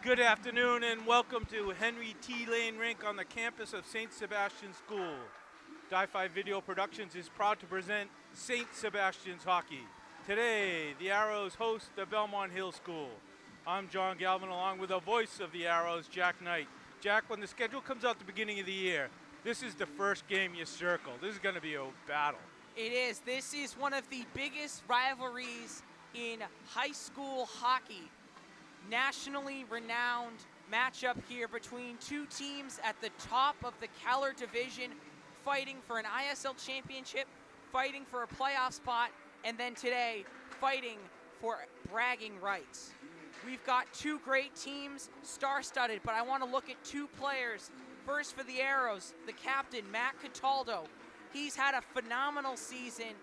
Good afternoon and welcome to Henry T. Lane Rink on the campus of St. Sebastians School. Di-Fi Video Productions is proud to present St. Sebastians Hockey. Today, the Arrows host the Belmont Hill School. I'm John Galvin along with the voice of the Arrows, Jack Knight. Jack, when the schedule comes out at the beginning of the year, this is the first game you circle. This is going to be a battle. It is. This is one of the biggest rivalries in high school hockey. Nationally renowned matchup here between two teams at the top of the Keller division, fighting for an ISL championship, fighting for a playoff spot, and then today, fighting for bragging rights. We've got two great teams, star-studded, but I want to look at two players. First for the Arrows, the captain, Matt Cataldo. He's had a phenomenal season,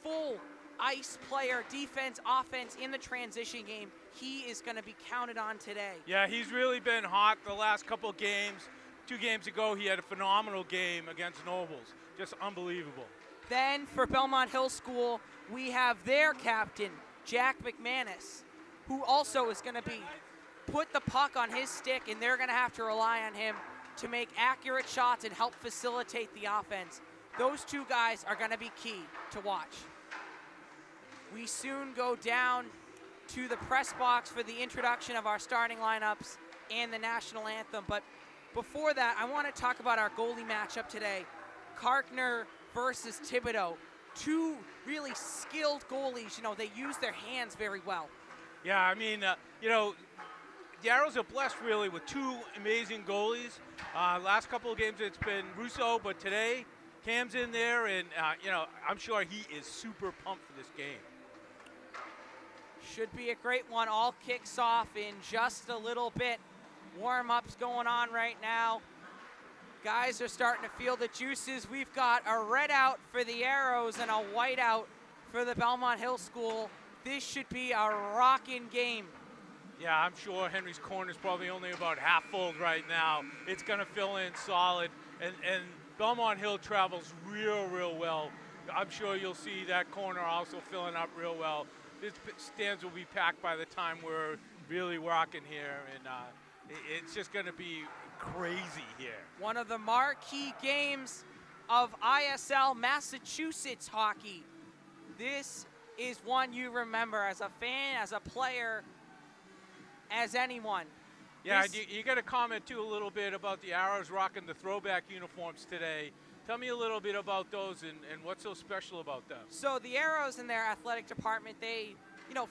full ice player, defense, offense in the transition game. He is going to be counted on today. Yeah, he's really been hot the last couple of games. 2 games ago, he had a phenomenal game against Nobles. Just unbelievable. Then for Belmont Hill School, we have their captain, Jack McManus, who also is going to be put the puck on his stick, and they're going to have to rely on him to make accurate shots and help facilitate the offense. Those two guys are going to be key to watch. We soon go down to the press box for the introduction of our starting lineups and the national anthem. But before that, I want to talk about our goalie matchup today. Karkner versus Thibodeau. Two really skilled goalies. You know, they use their hands very well. Yeah, I mean, the Arrows are blessed really with 2 amazing goalies. Last couple of games it's been Russo, but today Cam's in there, and I'm sure he is super pumped for this game. Should be a great one. All kicks off in just a little bit. Warm-ups going on right now. Guys are starting to feel the juices. We've got a red out for the Arrows and a white out for the Belmont Hill School. This should be a rocking game. Yeah, I'm sure Henry's corner is probably only about half full right now. It's going to fill in solid, and Belmont Hill travels real well. I'm sure you'll see that corner also filling up real well. This stands will be packed by the time we're really rocking here, and it's just going to be crazy here. One of the marquee games of ISL Massachusetts hockey. This is one you remember as a fan, as a player, as anyone. Yeah, you got to comment too a little bit about the Arrows rocking the throwback uniforms today. Tell me a little bit about those and what's so special about them. So the Arrows in their athletic department, they,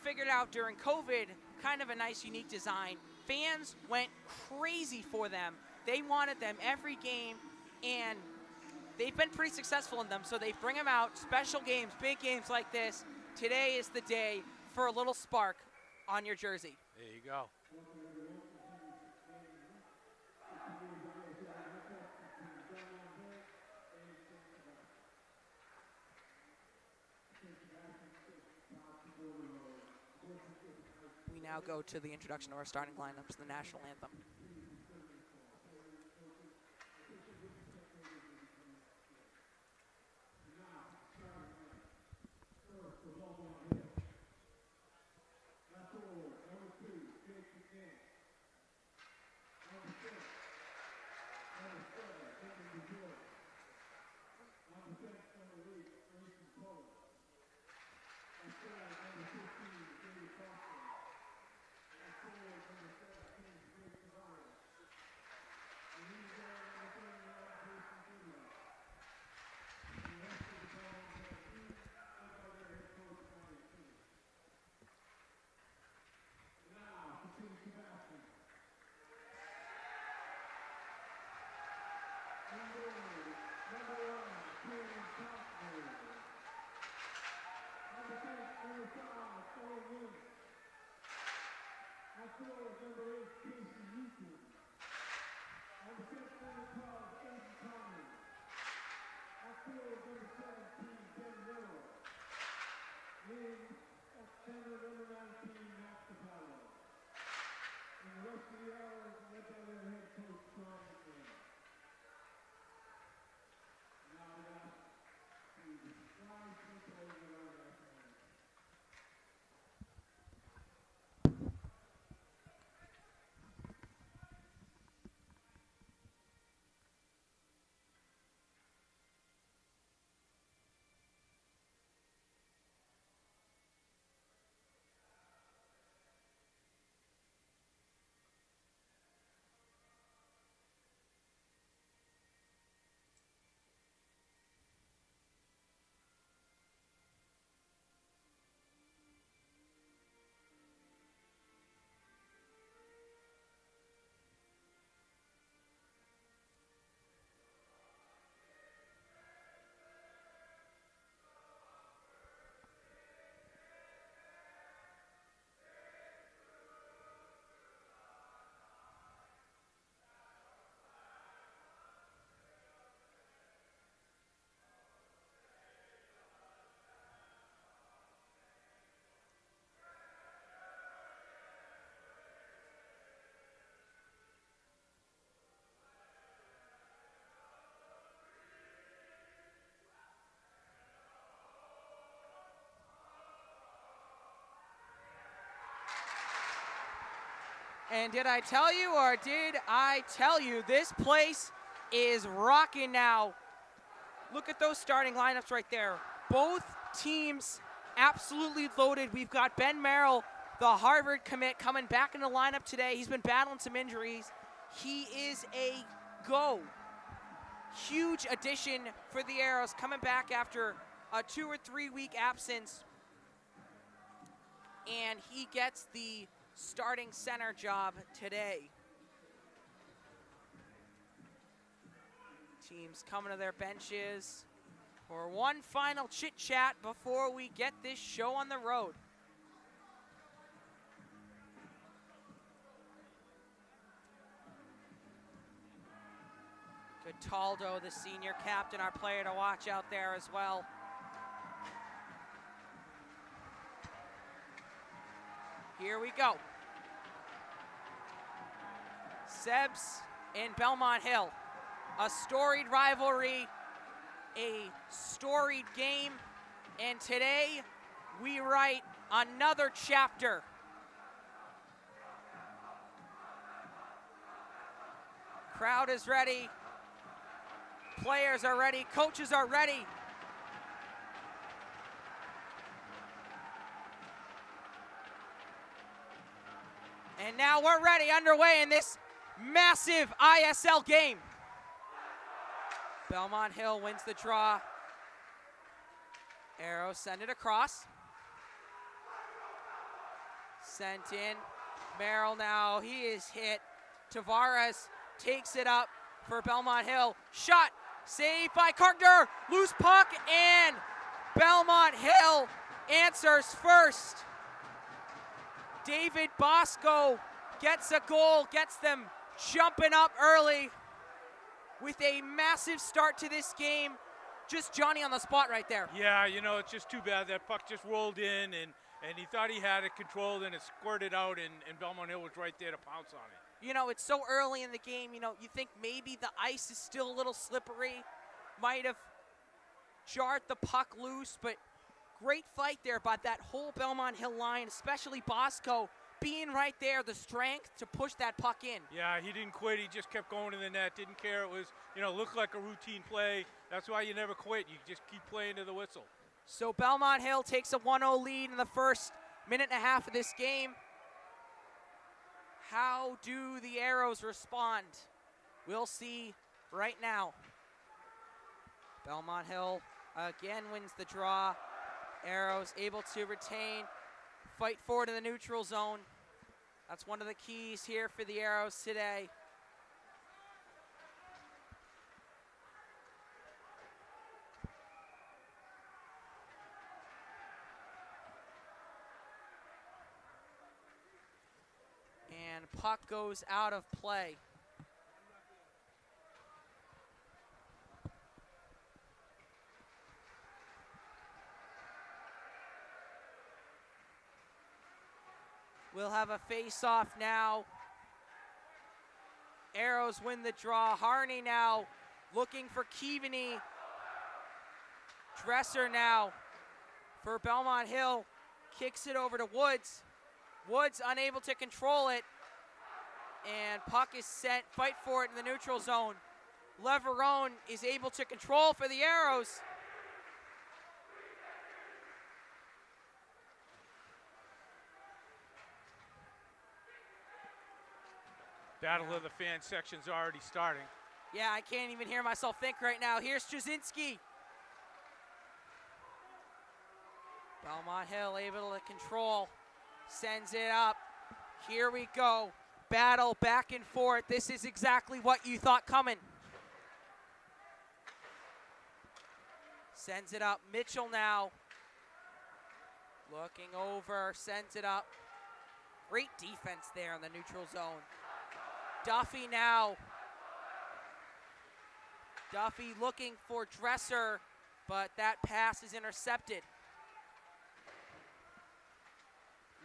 figured out during COVID kind of a nice, unique design. Fans went crazy for them. They wanted them every game, and they've been pretty successful in them. So they bring them out, special games, big games like this. Today is the day for a little spark on your jersey. There you go. We now go to the introduction of our starting lineups, the national anthem. And did I tell you, or did I tell you, this place is rocking now. Look at those starting lineups right there. Both teams absolutely loaded. We've got Ben Merrill, the Harvard commit, coming back in the lineup today. He's been battling some injuries. He is a go. Huge addition for the Arrows, coming back after a 2 or 3 week absence. And he gets the starting center job today. Teams coming to their benches for one final chit chat before we get this show on the road. Cataldo, the senior captain, our player to watch out there as well. Here we go. Sebs and Belmont Hill. A storied rivalry, a storied game, and today we write another chapter. Crowd is ready. Players are ready. Coaches are ready. And now we're ready, underway in this massive ISL game. Belmont Hill wins the draw. Arrows send it across. Sent in. Merrill now, he is hit. Tavares takes it up for Belmont Hill. Shot, saved by Carpenter. Loose puck, and Belmont Hill answers first. David Bosco gets a goal, gets them jumping up early with a massive start to this game. Just Johnny on the spot right there. Yeah, you know, it's just too bad that puck just rolled in, and he thought he had it controlled, and it squirted out, and Belmont Hill was right there to pounce on it. You know, it's so early in the game, you know, you think maybe the ice is still a little slippery, might have jarred the puck loose, but great fight there by that whole Belmont Hill line, especially Bosco being right there, the strength to push that puck in. Yeah, he didn't quit. He just kept going to the net, didn't care. It was, you know, looked like a routine play. That's why you never quit. You just keep playing to the whistle. So Belmont Hill takes a 1-0 lead in the first minute and a half of this game. How do the Arrows respond? We'll see right now. Belmont Hill again wins the draw. Arrows able to retain, fight forward in the neutral zone. That's one of the keys here for the Arrows today. And puck goes out of play. We'll have a face-off now. Arrows win the draw. Harney now looking for Keaveney. Dresser now for Belmont Hill. Kicks it over to Woods. Woods unable to control it. And puck is sent, fight for it in the neutral zone. Leverone is able to control for the Arrows. Battle of the fan section's already starting. Yeah, I can't even hear myself think right now. Here's Jasinski. Belmont Hill able to control. Sends it up. Here we go. Battle back and forth. This is exactly what you thought coming. Sends it up. Mitchell now. Looking over. Sends it up. Great defense there in the neutral zone. Duffy now. Duffy looking for Dresser, but that pass is intercepted.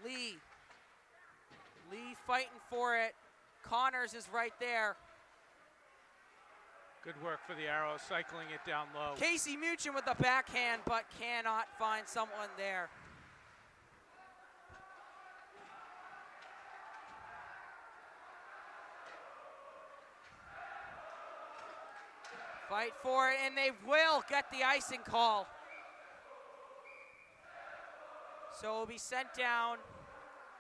Lee fighting for it. Connors is right there. Good work for the Arrows, cycling it down low. Casey Muchin with the backhand, but cannot find someone there. Fight for it, and they will get the icing call. So it'll be sent down.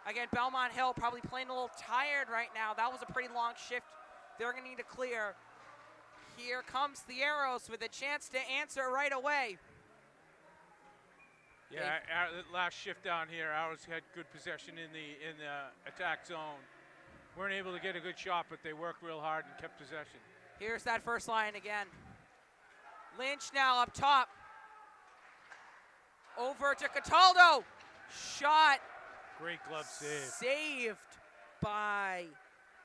Again, Belmont Hill probably playing a little tired right now. That was a pretty long shift. They're going to need to clear. Here comes the Arrows with a chance to answer right away. Yeah, last shift down here, Arrows had good possession in the attack zone. Weren't able to get a good shot, but they worked real hard and kept possession. Here's that first line again. Lynch now up top. Over to Cataldo. Shot. Great glove save. Saved by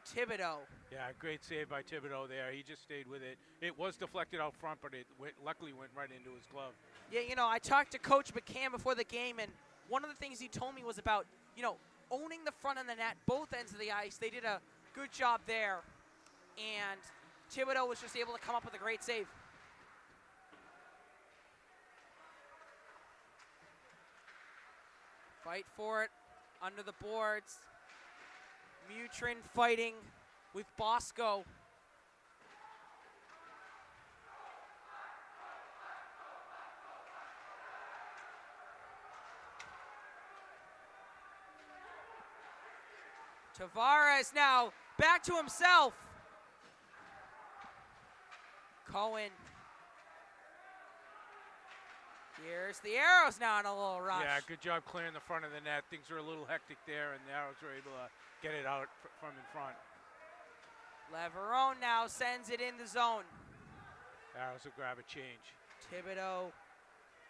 Thibodeau. Yeah, great save by Thibodeau there. He just stayed with it. It was deflected out front, but it luckily went right into his glove. Yeah, you know, I talked to Coach McCann before the game, and one of the things he told me was about, you know, owning the front of the net, both ends of the ice. They did a good job there, and Thibodeau was just able to come up with a great save. Fight for it under the boards. Mutrin fighting with Bosco. Tavares now back to himself. Cohen. Here's the Arrows now in a little rush. Yeah, good job clearing the front of the net. Things were a little hectic there, and the Arrows were able to get it out from in front. Leverone now sends it in the zone. Arrows will grab a change. Thibodeau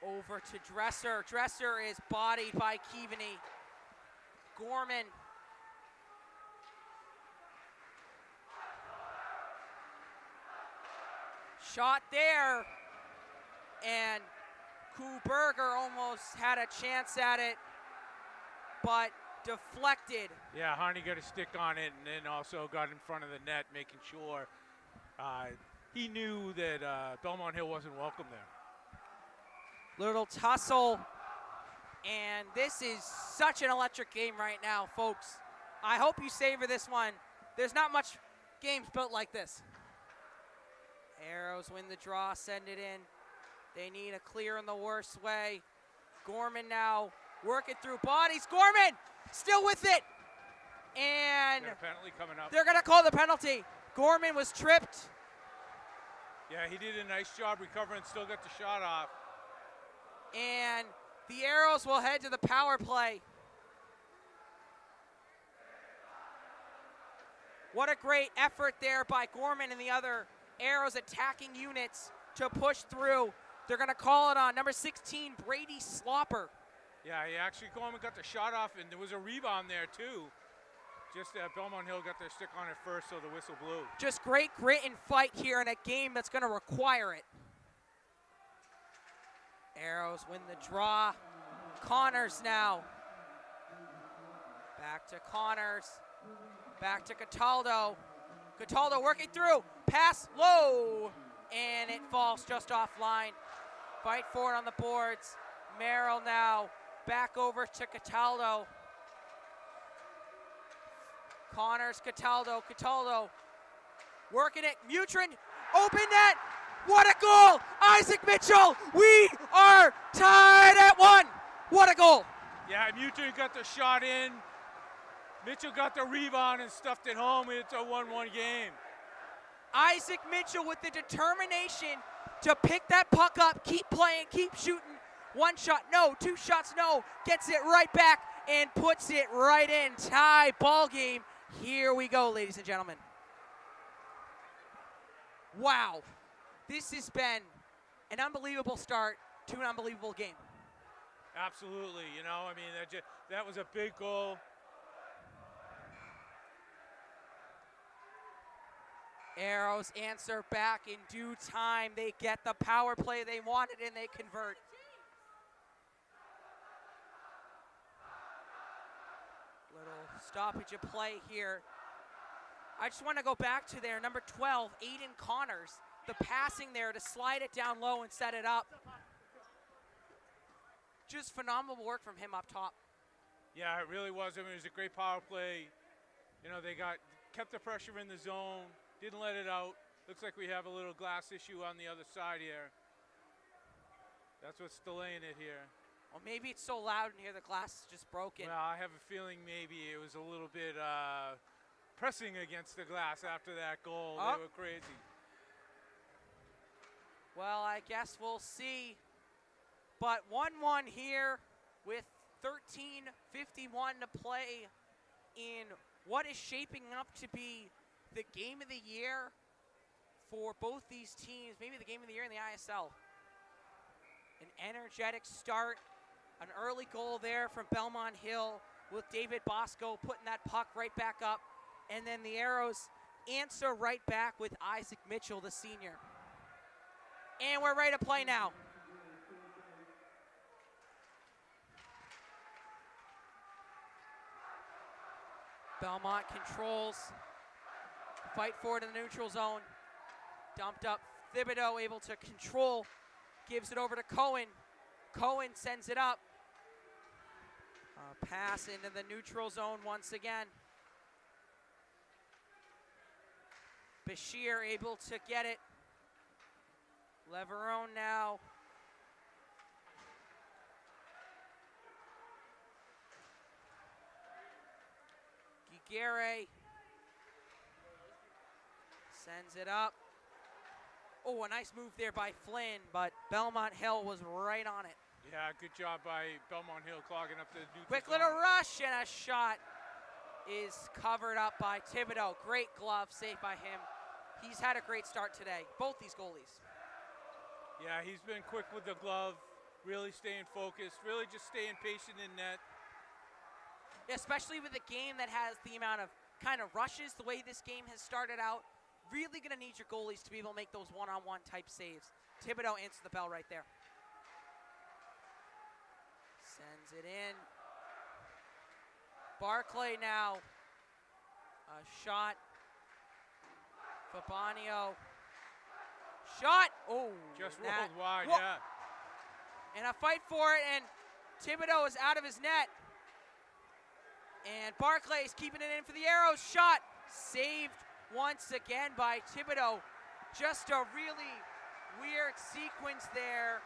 over to Dresser. Dresser is bodied by Keaveney. Gorman. Shot there, and Kuhberger almost had a chance at it, but deflected. Yeah, Harney got a stick on it and then also got in front of the net, making sure he knew that Belmont Hill wasn't welcome there. Little tussle, and this is such an electric game right now, folks. I hope you savor this one. There's not much games built like this. Arrows win the draw, send it in. They need a clear in the worst way. Gorman now working through bodies. Gorman still with it. And Got a penalty coming up. they're going to call the penalty. Gorman was tripped. Yeah, he did a nice job recovering, still got the shot off. And the Arrows will head to the power play. What a great effort there by Gorman and the other Arrows attacking units to push through. They're going to call it on number 16, Brady Slopper. Yeah, he actually Gorman got the shot off, and there was a rebound there too. Just Belmont Hill got their stick on it first, so the whistle blew. Just great grit and fight here in a game that's going to require it. Arrows win the draw. Connors now. Back to Connors. Back to Cataldo. Cataldo working through. Pass low. And it falls just offline. Fight for it on the boards. Merrill now. Back over to Cataldo. Connors, Cataldo. Cataldo working it. Mutrin. Open net. What a goal! Isaac Mitchell, we are tied at 1. What a goal! Yeah, Mutrin got the shot in. Mitchell got the rebound and stuffed it home. It's a 1-1 game. Isaac Mitchell with the determination to pick that puck up, keep playing, keep shooting. One shot, no. Two shots, no. Gets it right back and puts it right in. Tie ball game. Here we go, ladies and gentlemen. Wow. This has been an unbelievable start to an unbelievable game. Absolutely, you know, I mean, that was a big goal. Arrows answer back in due time. They get the power play they wanted and they convert. Little stoppage of play here. I just want to go back to their number 12, Aiden Connors. The passing there to slide it down low and set it up. Just phenomenal work from him up top. Yeah, it really was. I mean, it was a great power play. You know, they kept the pressure in the zone, didn't let it out. Looks like we have a little glass issue on the other side here. That's what's delaying it here. Well, maybe it's so loud in here the glass is just broken. Well, I have a feeling maybe it was a little bit pressing against the glass after that goal. Oh. They were crazy. Well, I guess we'll see. But 1-1 here with 13:51 to play in what is shaping up to be the game of the year for both these teams, maybe the game of the year in the ISL. An energetic start, an early goal there from Belmont Hill with David Bosco putting that puck right back up. And then the Arrows answer right back with Isaac Mitchell, the senior. And we're ready to play now. Belmont controls, fight forward in the neutral zone. Dumped up, Thibodeau able to control, gives it over to Cohen. Cohen sends it up. Pass into the neutral zone once again. Bashir able to get it. Leverone now. Giguere sends it up. Oh, a nice move there by Flynn, but Belmont Hill was right on it. Yeah, good job by Belmont Hill clogging up the neutral Quick zone. little rush, and a shot is covered up by Thibodeau. Great glove save by him. He's had a great start today, both these goalies. Yeah, he's been quick with the glove, really staying focused, really just staying patient in net. Especially with a game that has the amount of kind of rushes, the way this game has started out, really going to need your goalies to be able to make those one-on-one type saves. Thibodeau answers the bell right there. Sends it in. Barclay now. A shot. Fabinho. Shot. Oh. Just rolled wide, Whoa. yeah. And a fight for it, and Thibodeau is out of his net. And Barclay is keeping it in for the Arrows. Shot saved once again by Thibodeau. Just a really weird sequence there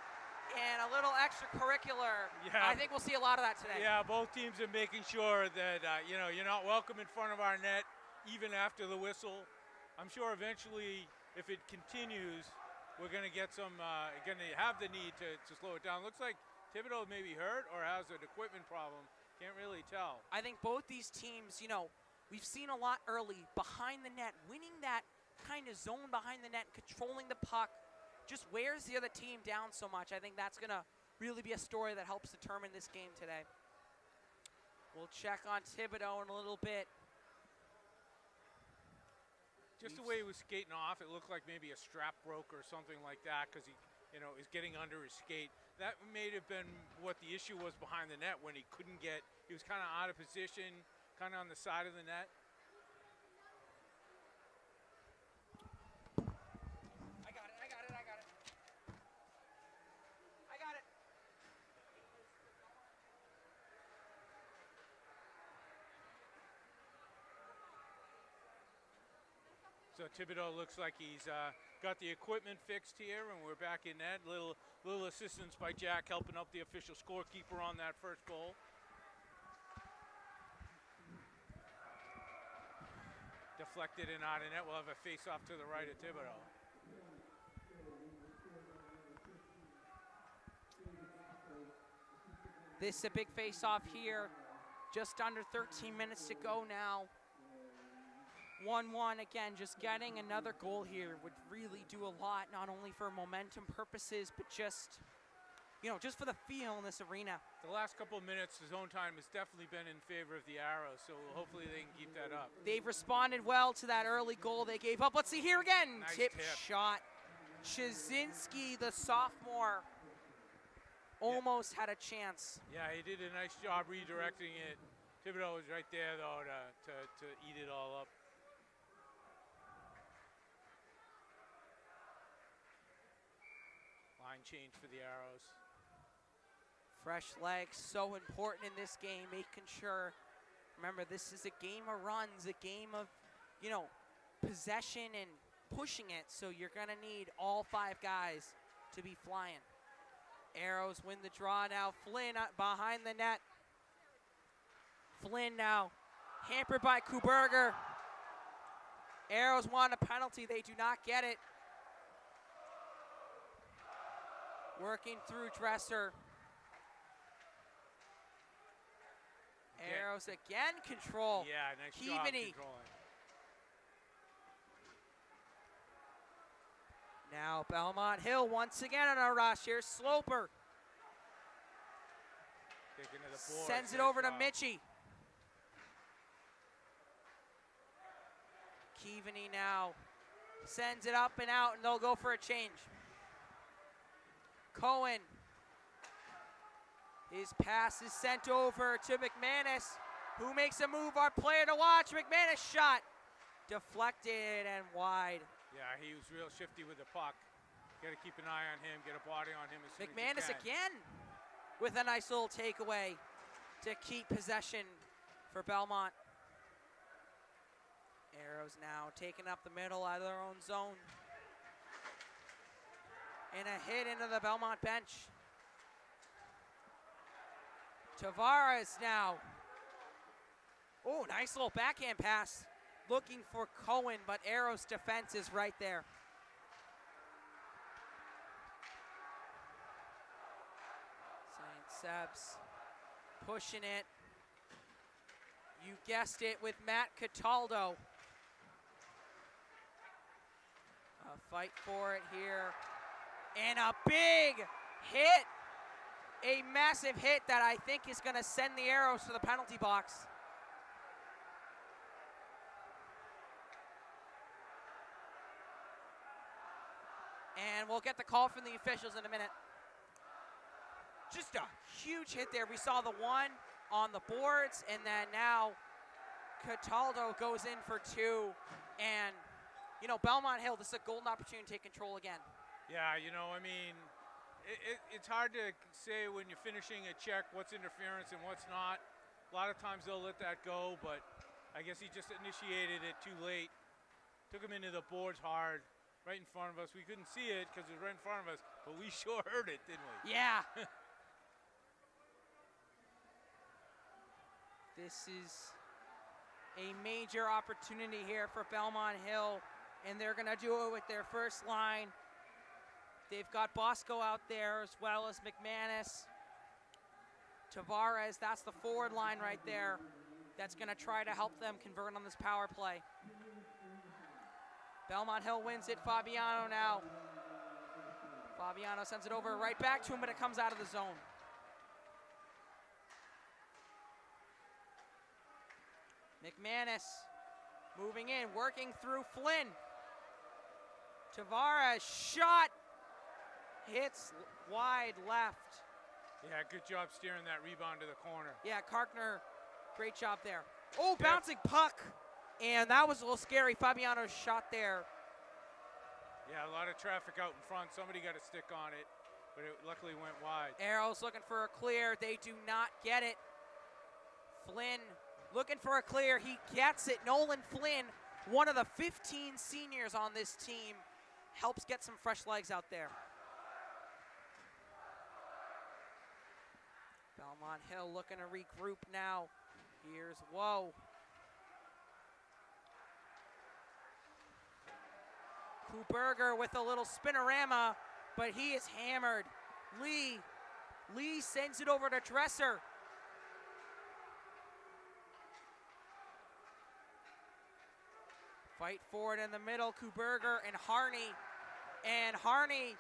and a little extracurricular. Yeah. I think we'll see a lot of that today. Yeah, both teams are making sure that, you're not welcome in front of our net even after the whistle. I'm sure eventually, if it continues, we're going to get some, going to have the need to slow it down. Looks like Thibodeau may be hurt or has an equipment problem. Can't really tell. I think both these teams, we've seen a lot early behind the net, winning that kind of zone behind the net, controlling the puck, just wears the other team down so much. I think that's going to really be a story that helps determine this game today. We'll check on Thibodeau in a little bit. Just the way he was skating off, it looked like maybe a strap broke or something like that because he, is getting under his skate. That may have been what the issue was behind the net when he couldn't get, he was kind of out of position, kind of on the side of the net. I got it. So Thibodeau looks like he's got the equipment fixed here, and we're back in net. Little assistance by Jack helping out the official scorekeeper on that first goal. Deflected and out of net. We'll have a face-off to the right of Thibodeau. This is a big face-off here. Just under 13 minutes to go now. 1-1 again, just getting another goal here would really do a lot, not only for momentum purposes, but just, just for the feel in this arena. The last couple of minutes, the zone time has definitely been in favor of the Arrows, so hopefully they can keep that up. They've responded well to that early goal they gave up. Let's see here again. Nice tip tip. Shot. Chazinski, the sophomore, almost had a chance. Yeah, he did a nice job redirecting it. Thibodeau was right there, though, to eat it all up. Line change for the Arrows. Fresh legs, so important in this game, making sure, remember, this is a game of runs, a game of, possession and pushing it, so you're going to need all 5 guys to be flying. Arrows win the draw now. Flynn behind the net. Flynn now hampered by Kuberger. Arrows want a penalty. They do not get it. Working through Dresser. Arrows again control. Yeah, nice job Keaveney. controlling. Now Belmont Hill once again on a rush. Here's Sloper. Taking to the board. Sends it Nice over to job. Mitchie. Keaveney now sends it up and out, and they'll go for a change. Cohen. His pass is sent over to McManus, who makes a move. Our player to watch. McManus shot. Deflected and wide. Yeah, he was real shifty with the puck. Got to keep an eye on him, get a body on him as soon McManus as you can. again with a nice little takeaway to keep possession for Belmont. Arrows now taking up the middle out of their own zone. And a hit into the Belmont bench. Tavares now. Oh, nice little backhand pass. Looking for Cohen, but Arrows' defense is right there. St. Seb's pushing it. You guessed it, with Matt Cataldo. A fight for it here. And a big hit. A massive hit that I think is going to send the Arrows to the penalty box. And we'll get the call from the officials in a minute. Just a huge hit there. We saw the one on the boards, and then now Cataldo goes in for 2. And, you know, Belmont Hill, this is a golden opportunity to take control again. Yeah, you know, I mean, it's hard to say when you're finishing a check what's interference and what's not. A lot of times they'll let that go, but I guess he just initiated it too late. Took him into the boards hard, right in front of us. We couldn't see it because it was right in front of us, but we sure heard it, didn't we? Yeah. This is a major opportunity here for Belmont Hill, and they're going to do it with their first line. They've got Bosco out there as well as McManus. Tavares, that's the forward line right there. That's going to try to help them convert on this power play. Belmont Hill wins it. Fabiano now. Fabiano sends it over right back to him, but it comes out of the zone. McManus moving in, working through Flynn. Tavares shot. Hits wide left. Yeah, good job steering that rebound to the corner. Yeah, Karkner, great job there. Oh, bouncing puck. And that was a little scary. Fabiano's shot there. Yeah, a lot of traffic out in front. Somebody got a stick on it, but it luckily went wide. Arrows looking for a clear. They do not get it. Flynn looking for a clear. He gets it. Nolan Flynn, one of the 15 seniors on this team, helps get some fresh legs out there. Belmont Hill looking to regroup now. Here's Woe. Kuberger with a little spinorama, but he is hammered. Lee sends it over to Dresser. Fight forward in the middle, Kuberger and Harney. And Harney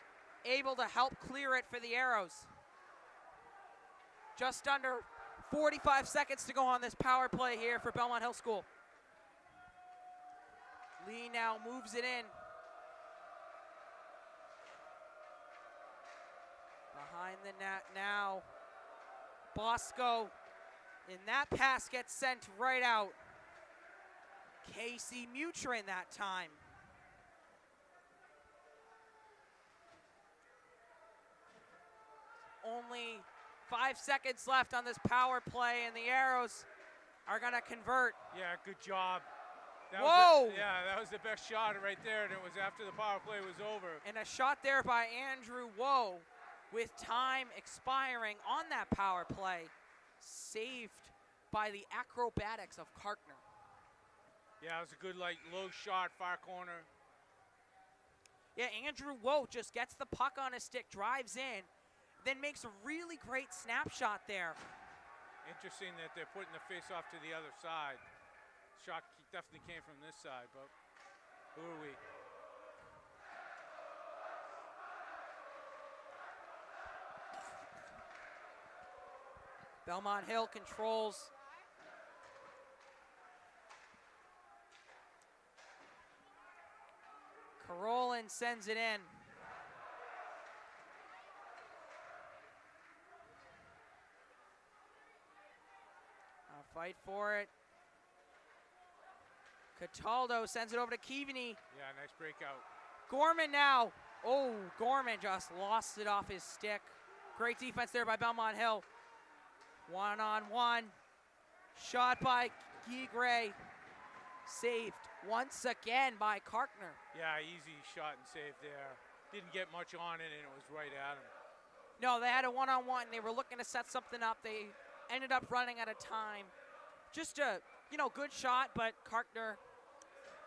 able to help clear it for the Arrows. Just under 45 seconds to go on this power play here for Belmont Hill School. Lee now moves it in. Behind the net now. Bosco. And that pass gets sent right out. Casey Mutrin that time. Only 5 seconds left on this power play, and the Arrows are going to convert. Yeah, good job. Whoa! That was the best shot right there, and it was after the power play was over. And a shot there by Andrew Woe with time expiring on that power play. Saved by the acrobatics of Karkner. Yeah, it was a good, low shot, far corner. Yeah, Andrew Woe just gets the puck on his stick, drives in, then makes a really great snapshot there. Interesting that they're putting the face-off to the other side. Shot definitely came from this side, but who are we? Belmont Hill controls. Karolin sends it in. I'll fight for it. Cataldo sends it over to Keaveney. Yeah, nice breakout. Gorman now. Oh, Gorman just lost it off his stick. Great defense there by Belmont Hill. One-on-one. Shot by Gigray. Saved once again by Karkner. Yeah, easy shot and save there. Didn't get much on it, and it was right at him. No, they had a one-on-one. They were looking to set something up. They ended up running out of time. Just a, good shot, but Karkner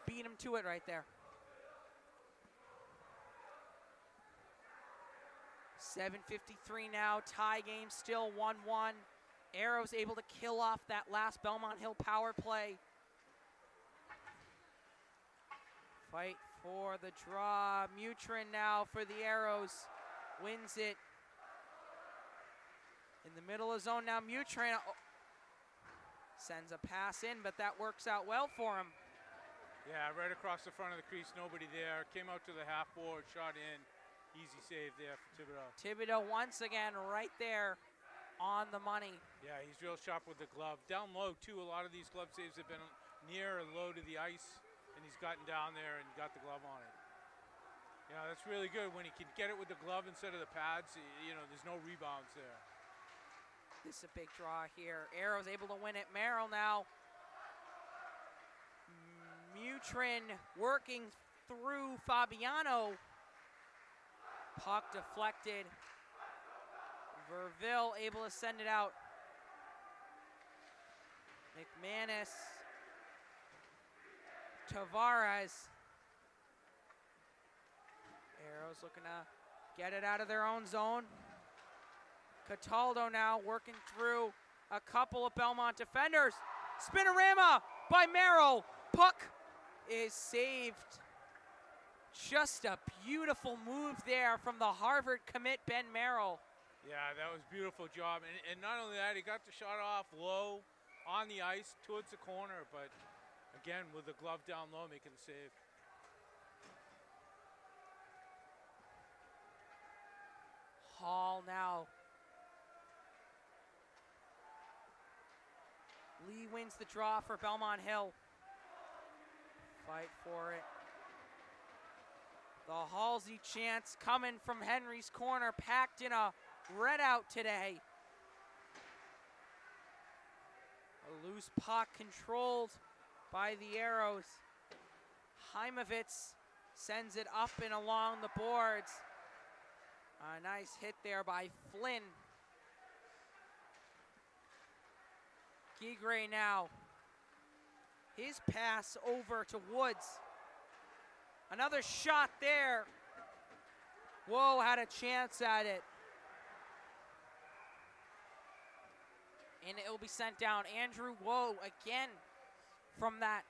beat him to it right there. 7:53 now, tie game still 1-1. Arrows able to kill off that last Belmont Hill power play. Fight for the draw. Mutrin now for the Arrows. Wins it. In the middle of zone now, Mutrin sends a pass in, but that works out well for him. Yeah, right across the front of the crease, nobody there. Came out to the half board, shot in. Easy save there for Thibodeau. Thibodeau once again right there on the money. Yeah, he's real sharp with the glove. Down low, too. A lot of these glove saves have been near or low to the ice, and he's gotten down there and got the glove on it. Yeah, that's really good. When he can get it with the glove instead of the pads, there's no rebounds there. This is a big draw here. Arrows able to win it. Merrill now. Mutrin working through Fabiano. Puck deflected. Verville able to send it out. McManus. Tavares. Arrows looking to get it out of their own zone. Cataldo now working through a couple of Belmont defenders. Spinorama by Merrill. Puck is saved. Just a beautiful move there from the Harvard commit, Ben Merrill. Yeah, that was a beautiful job. And not only that, he got the shot off low on the ice towards the corner, but again, with the glove down low, making the save. Hall now. Lee wins the draw for Belmont Hill. Fight for it. The Halsey chance coming from Henry's corner, packed in a red out today. A loose puck controlled by the Arrows. Heimovitz sends it up and along the boards. A nice hit there by Flynn. Gigray now. His pass over to Woods. Another shot there. Whoa, had a chance at it. And it will be sent down. Andrew Woe again from that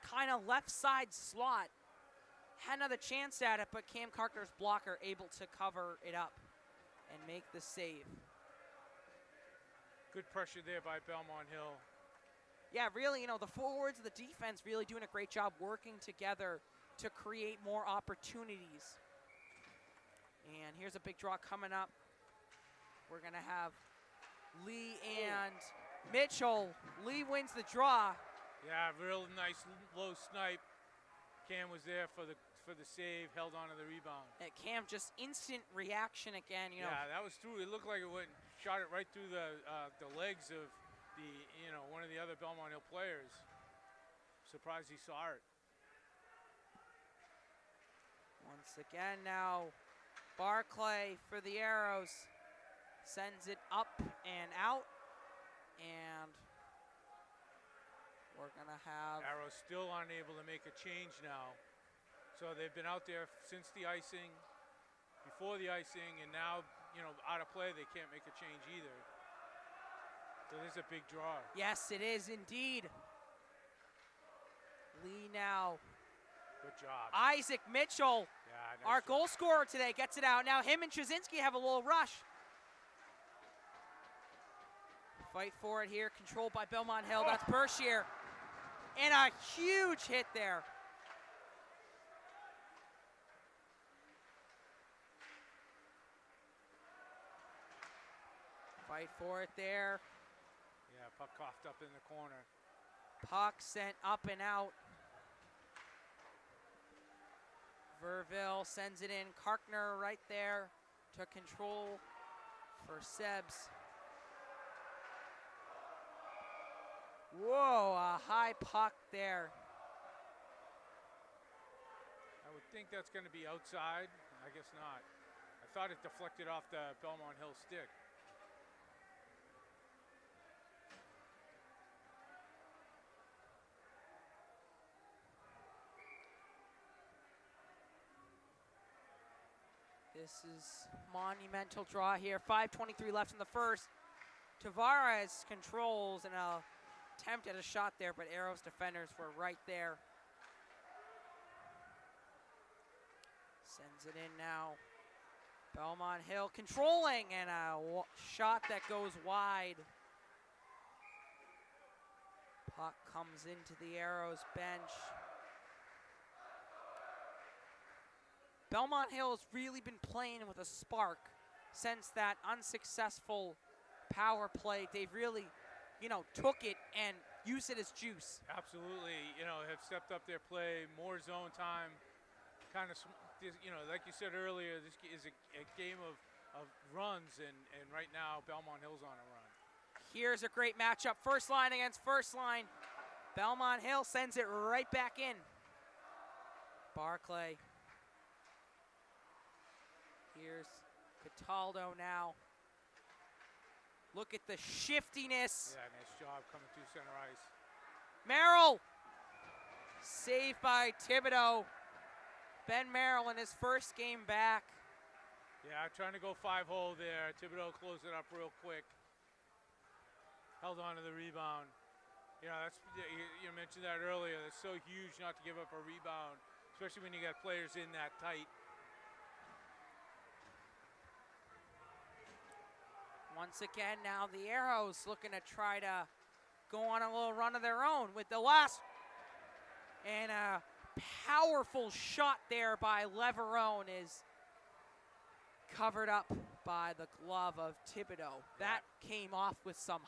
kind of left side slot. Had another chance at it, but Cam Karkner's blocker able to cover it up and make the save. Good pressure there by Belmont Hill. Yeah, really, the forwards of the defense really doing a great job working together to create more opportunities. And here's a big draw coming up. We're gonna have Lee and Mitchell. Lee wins the draw. Yeah, real nice low snipe. Cam was there for the save, held on to the rebound. Cam just instant reaction again. Yeah, that was through. It looked like it went, shot it right through the legs of one of the other Belmont Hill players. surprised he saw it. Once again now, Barclay for the Arrows sends it up and out, and we're gonna have Arrows still unable to make a change now. So they've been out there since the icing, before the icing, and now, out of play, they can't make a change either. So this is a big draw. Yes, it is indeed. Lee now. Good job. Isaac Mitchell, Yeah, nice our job. goal scorer today, gets it out. Now him and Trzynski have a little rush. Fight for it here, controlled by Belmont Hill. That's Berkshire. And a huge hit there. Fight for it there. Yeah, puck coughed up in the corner. Puck sent up and out. Verville sends it in. Karkner right there to control for Sebs. Whoa, a high puck there. I would think that's going to be outside. I guess not. I thought it deflected off the Belmont Hill stick. This is monumental draw here. 5:23 left in the first. Tavares controls and a attempt at a shot there, but Arrows defenders were right there. Sends it in now. Belmont Hill controlling, and a shot that goes wide. Puck comes into the Arrows bench. Belmont Hill has really been playing with a spark since that unsuccessful power play. They've really, took it and used it as juice. Absolutely, have stepped up their play, more zone time. Kind of, like you said earlier, this is a game of runs, and right now Belmont Hill's on a run. Here's a great matchup. First line against first line. Belmont Hill sends it right back in. Barclay. Here's Cataldo now. Look at the shiftiness. Yeah, nice job coming through center ice. Merrill. Saved by Thibodeau. Ben Merrill in his first game back. Yeah, trying to go 5-hole there. Thibodeau closed it up real quick. Held on to the rebound. You mentioned that earlier. It's so huge not to give up a rebound, especially when you got players in that tight. Once again, now the Arrows looking to try to go on a little run of their own with the last. And a powerful shot there by Leverone is covered up by the glove of Thibodeau. That came off with some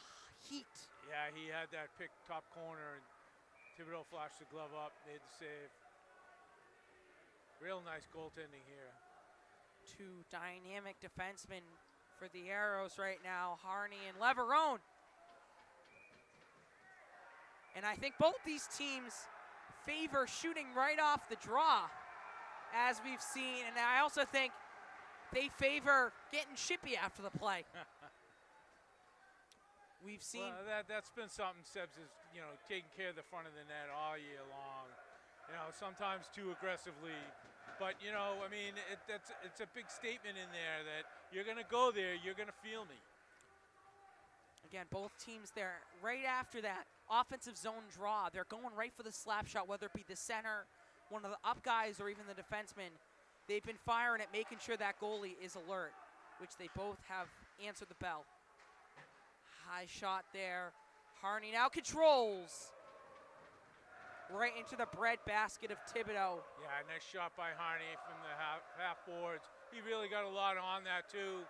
heat. Yeah, he had that pick top corner, and Thibodeau flashed the glove up, made the save. Real nice goaltending here. Two dynamic defensemen for the Arrows right now, Harney and Leverone. And I think both these teams favor shooting right off the draw, as we've seen. And I also think they favor getting chippy after the play. We've seen. Well, that's been something Sebs is, taking care of the front of the net all year long. Sometimes too aggressively. But, it's a big statement in there that you're going to go there, you're going to feel me. Again, both teams there, right after that offensive zone draw, they're going right for the slap shot, whether it be the center, one of the up guys, or even the defenseman. They've been firing it, making sure that goalie is alert, which they both have answered the bell. High shot there. Harney now controls. Right into the bread basket of Thibodeau. Yeah, nice shot by Harney from the half boards. He really got a lot on that too.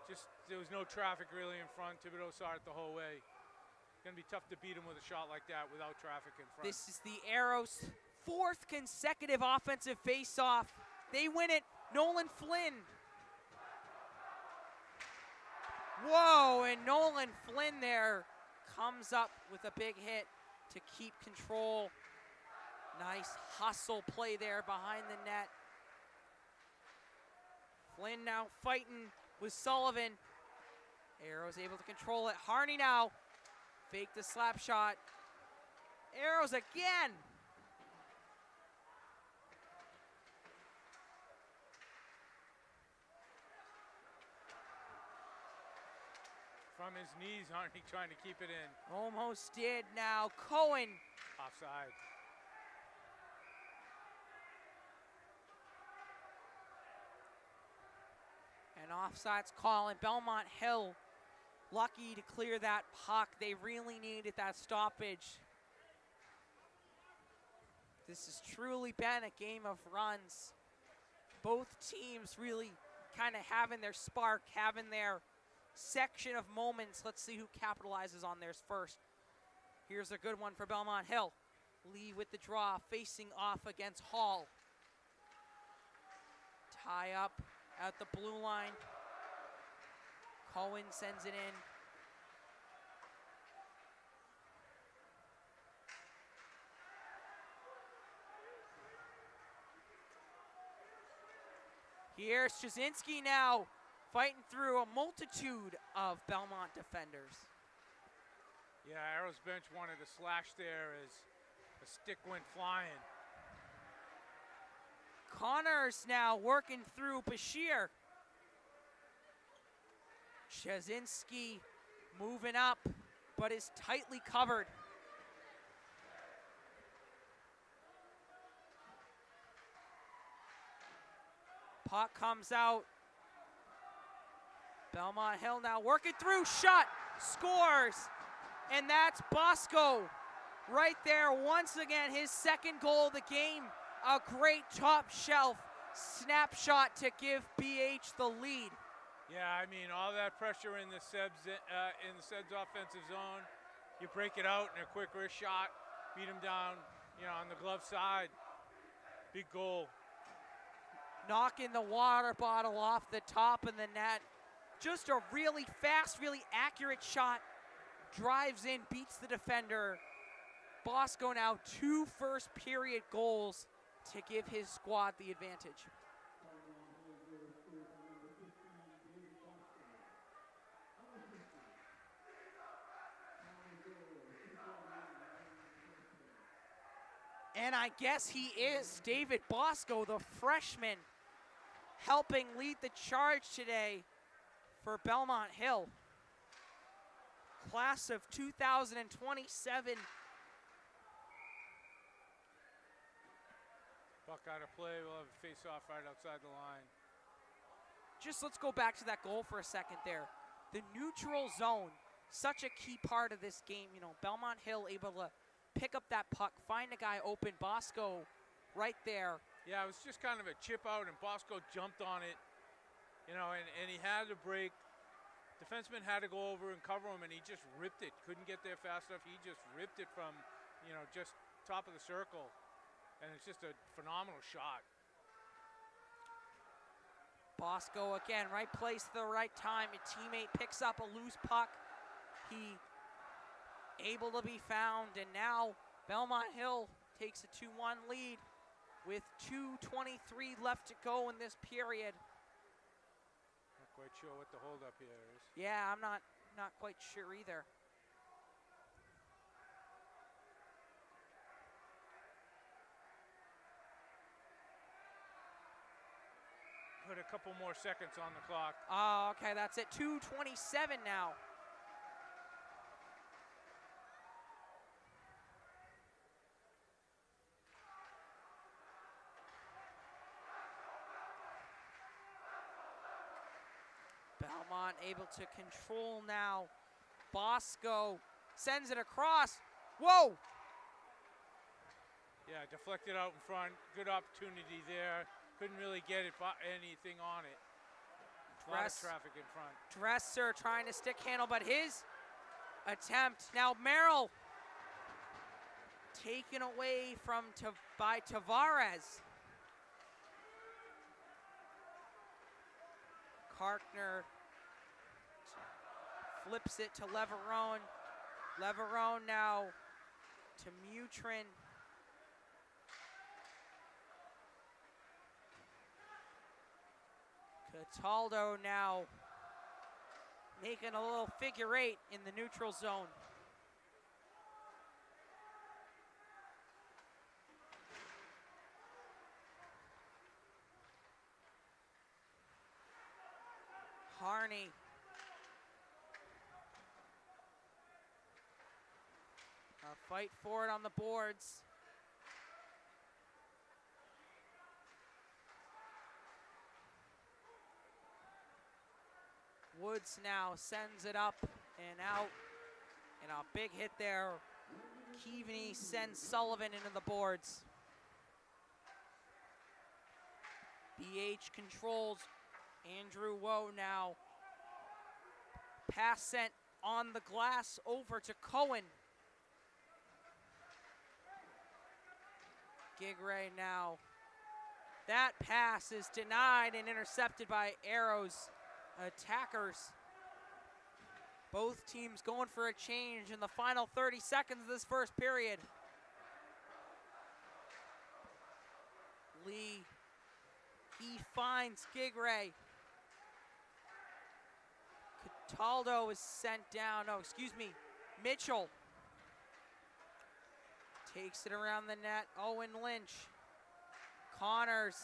Just there was no traffic really in front. Thibodeau saw it the whole way. It's gonna be tough to beat him with a shot like that without traffic in front. This is the Arrows' fourth consecutive offensive face-off. They win it. Nolan Flynn. Whoa, and Nolan Flynn there comes up with a big hit. to keep control. Nice hustle play there behind the net. Flynn now fighting with Sullivan. Arrows able to control it. Harney now. Fake the slap shot. Arrows again. From his knees, Harney trying to keep it in. Almost did now. Cohen. Offside. And offside's call, and Belmont Hill lucky to clear that puck. They really needed that stoppage. This has truly been a game of runs. Both teams really kind of having their spark, having their section of moments. Let's see who capitalizes on theirs first. Here's a good one for Belmont Hill. Lee with the draw, facing off against Hall. Tie up at the blue line. Cohen sends it in. Here's Jasinski now fighting through a multitude of Belmont defenders. Yeah, Arrows bench wanted a slash there as a stick went flying. Connors now working through Bashir. Jasinski moving up, but is tightly covered. Puck comes out. Belmont Hill now working through, shot, scores, and that's Bosco right there once again, his second goal of the game. A great top shelf snapshot to give BH the lead. Yeah, I mean, all that pressure in the Sebs offensive zone, you break it out in a quick wrist shot, beat him down, on the glove side. Big goal. Knocking the water bottle off the top of the net. Just a really fast, really accurate shot. Drives in, beats the defender. Bosco now 2 first period goals to give his squad the advantage. And I guess he is David Bosco, the freshman, helping lead the charge today for Belmont Hill. Class of 2027. Puck out of play, we'll have a face-off right outside the line. Just let's go back to that goal for a second there. The neutral zone, such a key part of this game. Belmont Hill able to pick up that puck, find a guy open. Bosco right there. Yeah, it was just kind of a chip out, and Bosco jumped on it, and he had to break. Defenseman had to go over and cover him, and he just ripped it. Couldn't get there fast enough. He just ripped it from, just top of the circle. And it's just a phenomenal shot. Bosco again, right place at the right time. A teammate picks up a loose puck. He able to be found, and now Belmont Hill takes a 2-1 lead with 2:23 left to go in this period. Not quite sure what the holdup here is. Yeah, I'm not quite sure either. Put a couple more seconds on the clock. Oh, okay, that's it. 2:27 now. Belmont able to control now. Bosco sends it across. Whoa! Yeah, deflected out in front. Good opportunity there. Couldn't really get anything on it. A lot of traffic in front. Dresser trying to stick handle, but his attempt. Now Merrill taken away by Tavares. Karkner flips it to Leverone. Leverone now to Mutrin. Cataldo now making a little figure eight in the neutral zone. Harney. A fight for it on the boards. Woods now sends it up and out. And a big hit there. Keaveney sends Sullivan into the boards. BH controls. Andrew Woe now. Pass sent on the glass over to Cohen. Gigray now. That pass is denied and intercepted by Arrows attackers. Both teams going for a change in the final 30 seconds of this first period. Lee, he finds Gigray. Cataldo is sent down, Mitchell. Takes it around the net, Owen Lynch. Connors,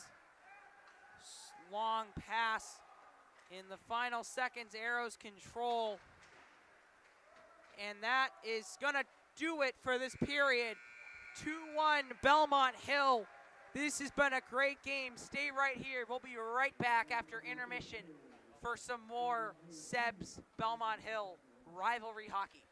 long pass. In the final seconds, Arrows control. And that is gonna do it for this period. 2-1 Belmont Hill. This has been a great game. Stay right here. We'll be right back after intermission for some more Seb's Belmont Hill rivalry hockey.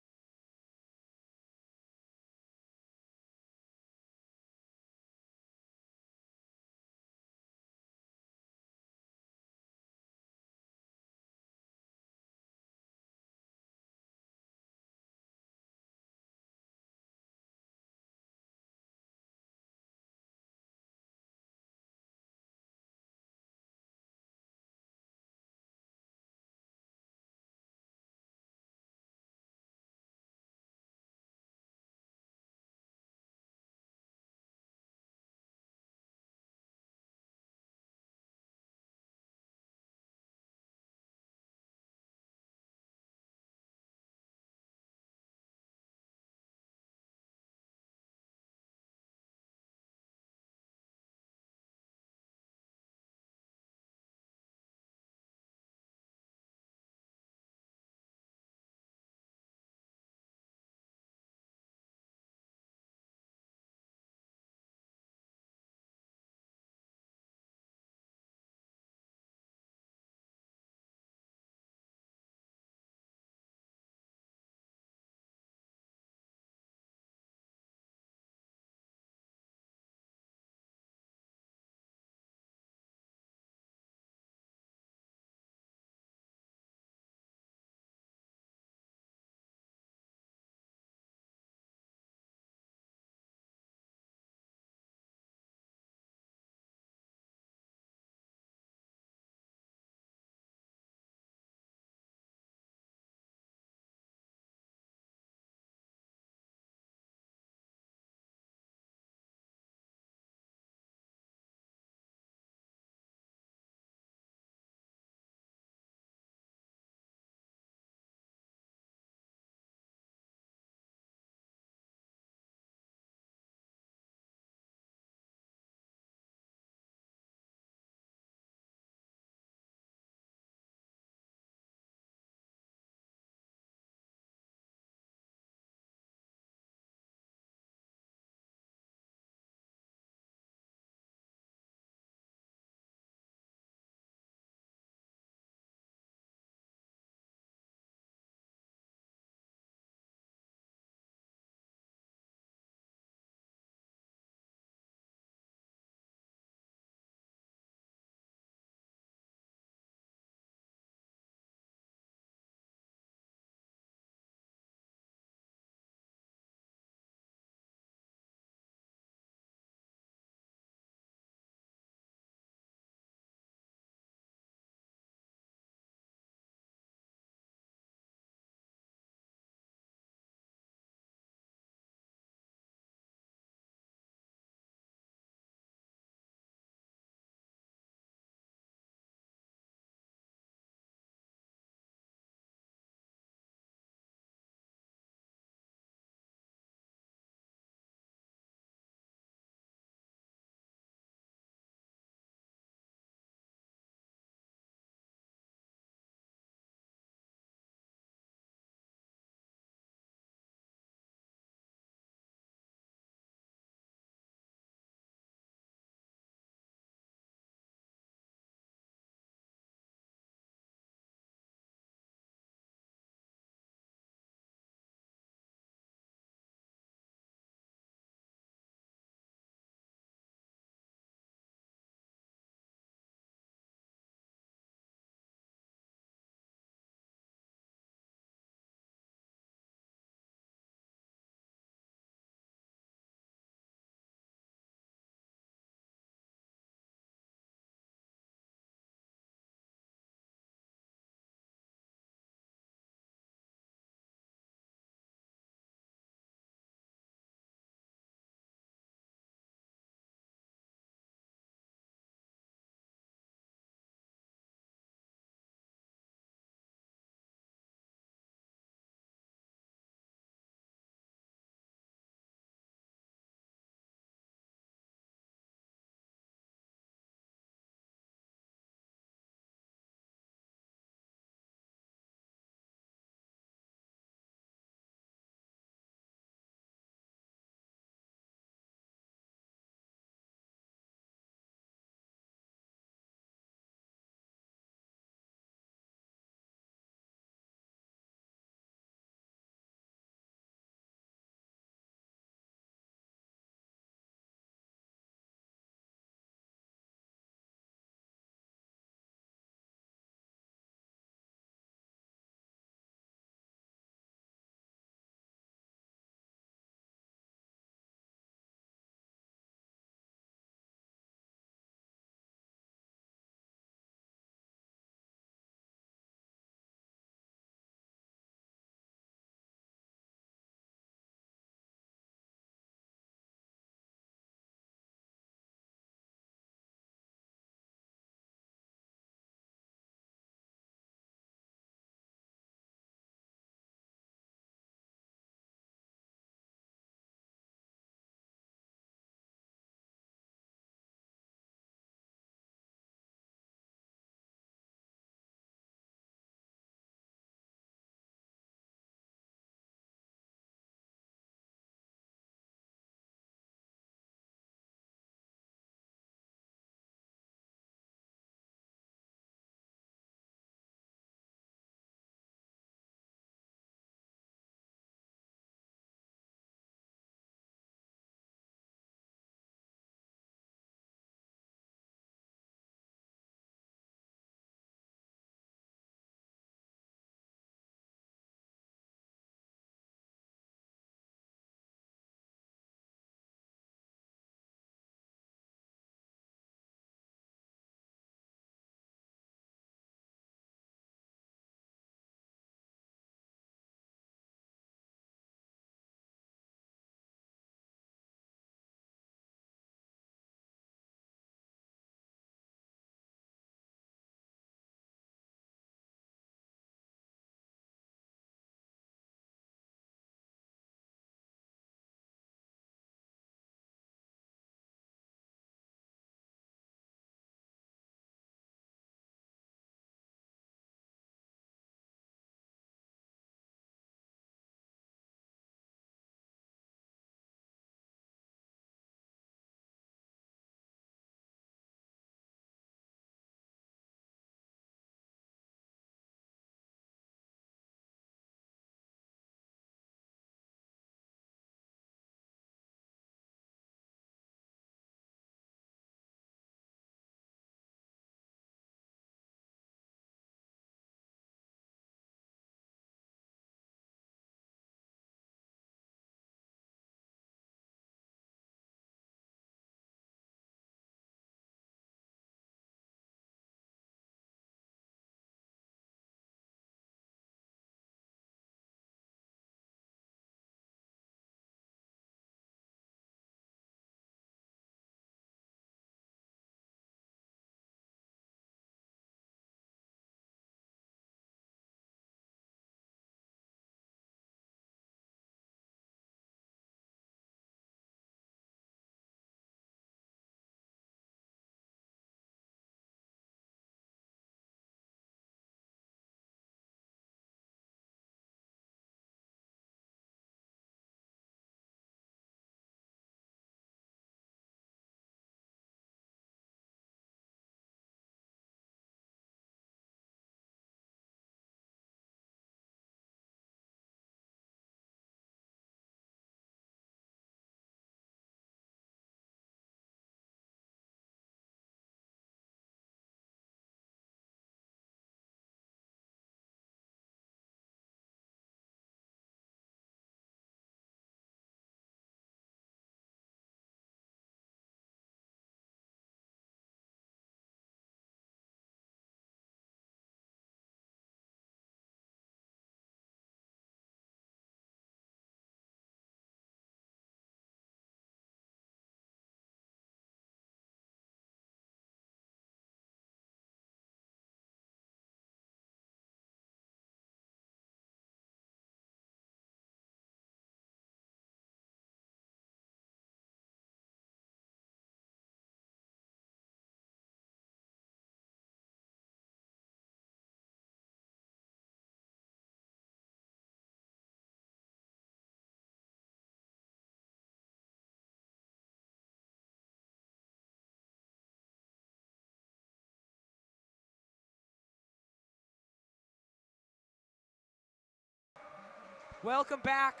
Welcome back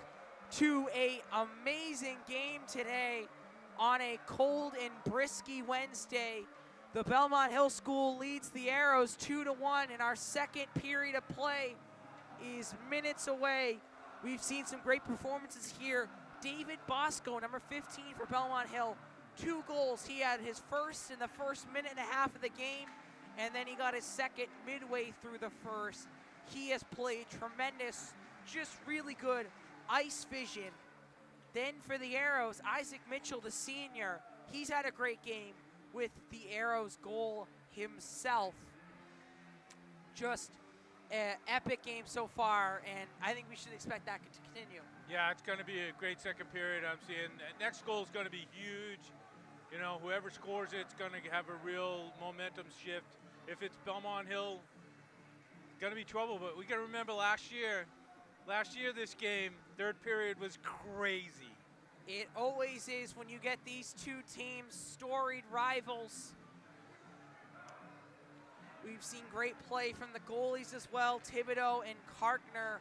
to a amazing game today on a cold and brisky Wednesday. The Belmont Hill School leads the Arrows 2-1, and our second period of play is minutes away. We've seen some great performances here. David Bosco, number 15 for Belmont Hill, 2 goals. He had his first in the first minute and a half of the game, and then he got his second midway through the first. He has played tremendous, just really good ice vision. Then for the Arrows, Isaac Mitchell, the senior, he's had a great game with the Arrows goal himself. Just an epic game so far, and I think we should expect that to continue. Yeah, it's going to be a great second period. I'm seeing next goal is going to be huge. You know, whoever scores it's going to have a real momentum shift. If it's Belmont Hill, going to be trouble. But we got to remember last year this game, third period was crazy. It always is when you get these two teams, storied rivals. We've seen great play from the goalies as well, Thibodeau and Karkner.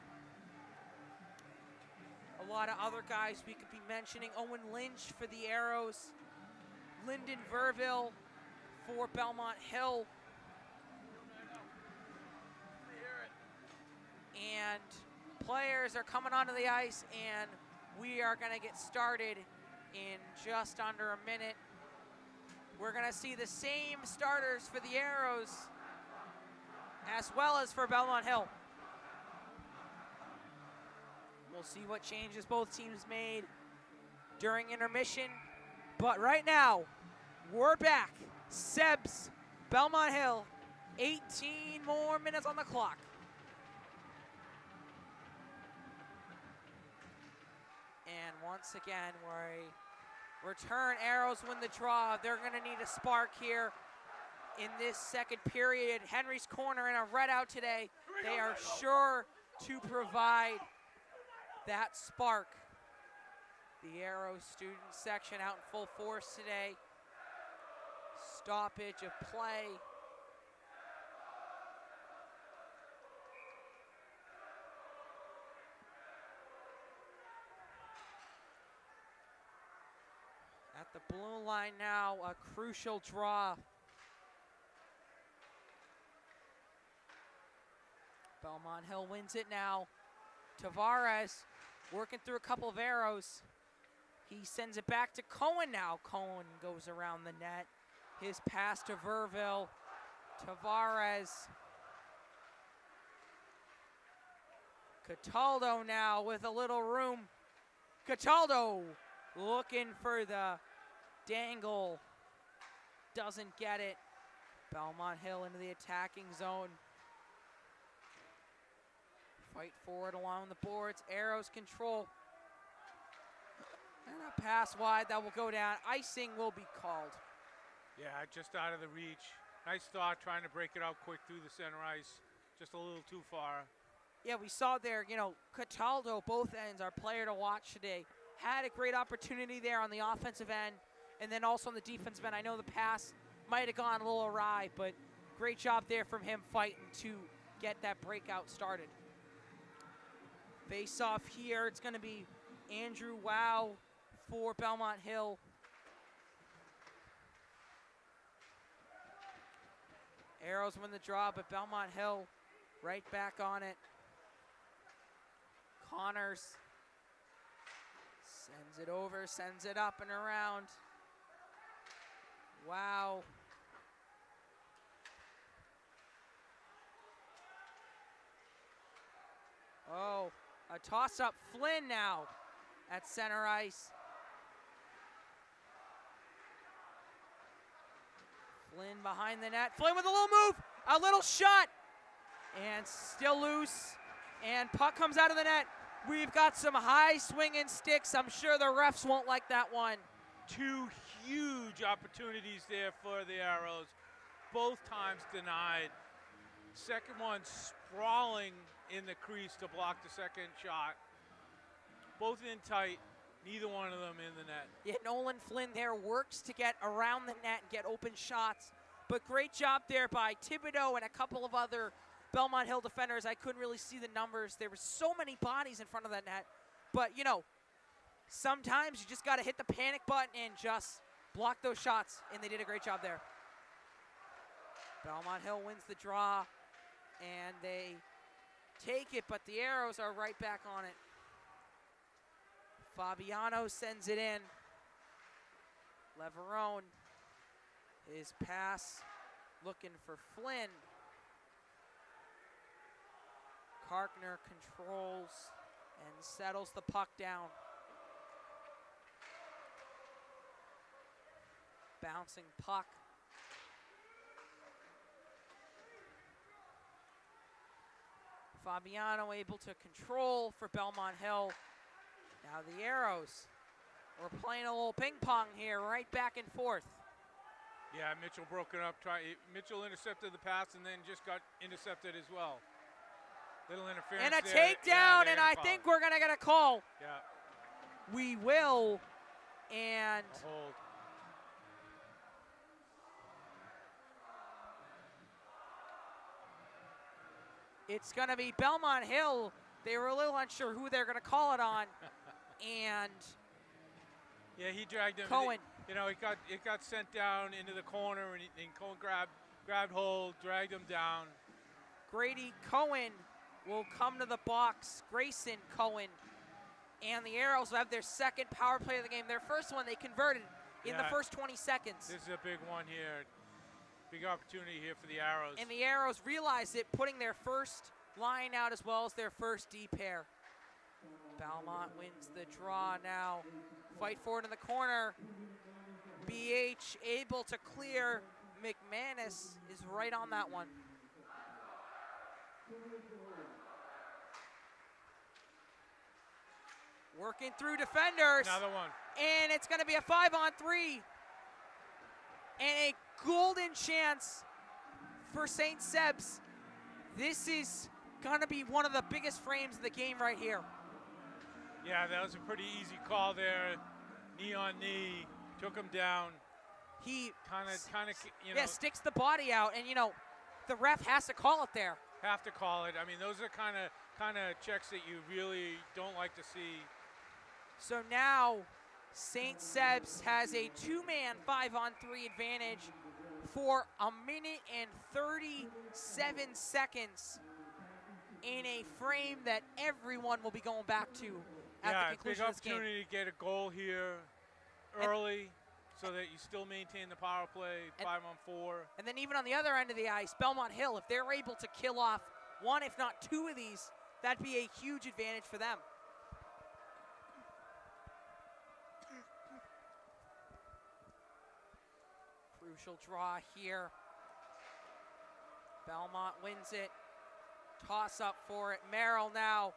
A lot of other guys we could be mentioning. Owen Lynch for the Arrows. Lyndon Verville for Belmont Hill. And players are coming onto the ice, and we are going to get started in just under a minute. We're going to see the same starters for the Arrows as well as for Belmont Hill. We'll see what changes both teams made during intermission. But right now, we're back. Sebs, Belmont Hill, 18 more minutes on the clock. And once again, we return. Arrows win the draw. They're going to need a spark here in this second period. Henry's Corner in a red out today. They are sure to provide that spark. The Arrows student section out in full force today. Stoppage of play. At the blue line now, a crucial draw. Belmont Hill wins it now. Tavares working through a couple of Arrows. He sends it back to Cohen now. Cohen goes around the net. His pass to Verville. Tavares. Cataldo now with a little room. Cataldo looking for the dangle. Doesn't get it. Belmont Hill into the attacking zone. Fight forward along the boards. Arrows control. And a pass wide that will go down. Icing will be called. Yeah, just out of the reach. Nice thought trying to break it out quick through the center ice. Just a little too far. Yeah, we saw there, Cataldo, both ends, our player to watch today. Had a great opportunity there on the offensive end, and then also on the defensive end. I know the pass might have gone a little awry, but great job there from him fighting to get that breakout started. Face off here, it's going to be Andrew Wow for Belmont Hill. Arrows win the draw, but Belmont Hill right back on it. Connors sends it over, sends it up and around. Wow. Oh, a toss-up. Flynn now at center ice. Flynn behind the net. Flynn with a little move, a little shot, and still loose. And puck comes out of the net. We've got some high swinging sticks. I'm sure the refs won't like that one. Two huge opportunities there for the Arrows. Both times denied. Second one sprawling in the crease to block the second shot. Both in tight, neither one of them in the net. Yeah, Nolan Flynn there works to get around the net and get open shots. But great job there by Thibodeau and a couple of other Belmont Hill defenders, I couldn't really see the numbers. There were so many bodies in front of that net. But, you know, sometimes you just got to hit the panic button and just block those shots, and they did a great job there. Belmont Hill wins the draw, and they take it, but the Arrows are right back on it. Fabiano sends it in. Leverone, his pass looking for Flynn. Karkner controls and settles the puck down. Bouncing puck. Fabiano able to control for Belmont Hill. Now the Arrows, we're playing a little ping pong here, right back and forth. Yeah, Mitchell broke it up. Mitchell intercepted the pass and then just got intercepted as well. Little interference And a there. takedown, and I think we're gonna get a call. Yeah. We will, and A hold. it's gonna be Belmont Hill. They were a little unsure who they're gonna call it on, and Yeah, he dragged him. Cohen. You know, it got sent down into the corner, and Cohen grabbed hold, dragged him down. Grady Cohen will come to the box. Grayson Cohen. And the Arrows will have their second power play of the game. Their first one they converted in the first 20 seconds. This is a big one here. Big opportunity here for the Arrows. And the Arrows realized it, putting their first line out as well as their first D pair. Belmont wins the draw now. Fight forward in the corner. BH able to clear. McManus is right on that one. Working through defenders. Another one. And it's going to be a 5-on-3. And a golden chance for St. Seb's. This is going to be one of the biggest frames of the game right here. Yeah, that was a pretty easy call there. Knee on knee, took him down. He kind of, you know, sticks the body out, and you know, the ref has to call it there. Have to call it. I mean, those are kind of checks that you really don't like to see. So now, St. Seb's has a two-man 5-on-3 advantage for 1:37 seconds in a frame that everyone will be going back to at the conclusion of this game. Big opportunity to get a goal here early so that you still maintain the power play, 5-on-4. And then even on the other end of the ice, Belmont Hill, if they're able to kill off one, if not two of these, that'd be a huge advantage for them. Crucial draw here. Belmont wins it. Toss up for it. Merrill now.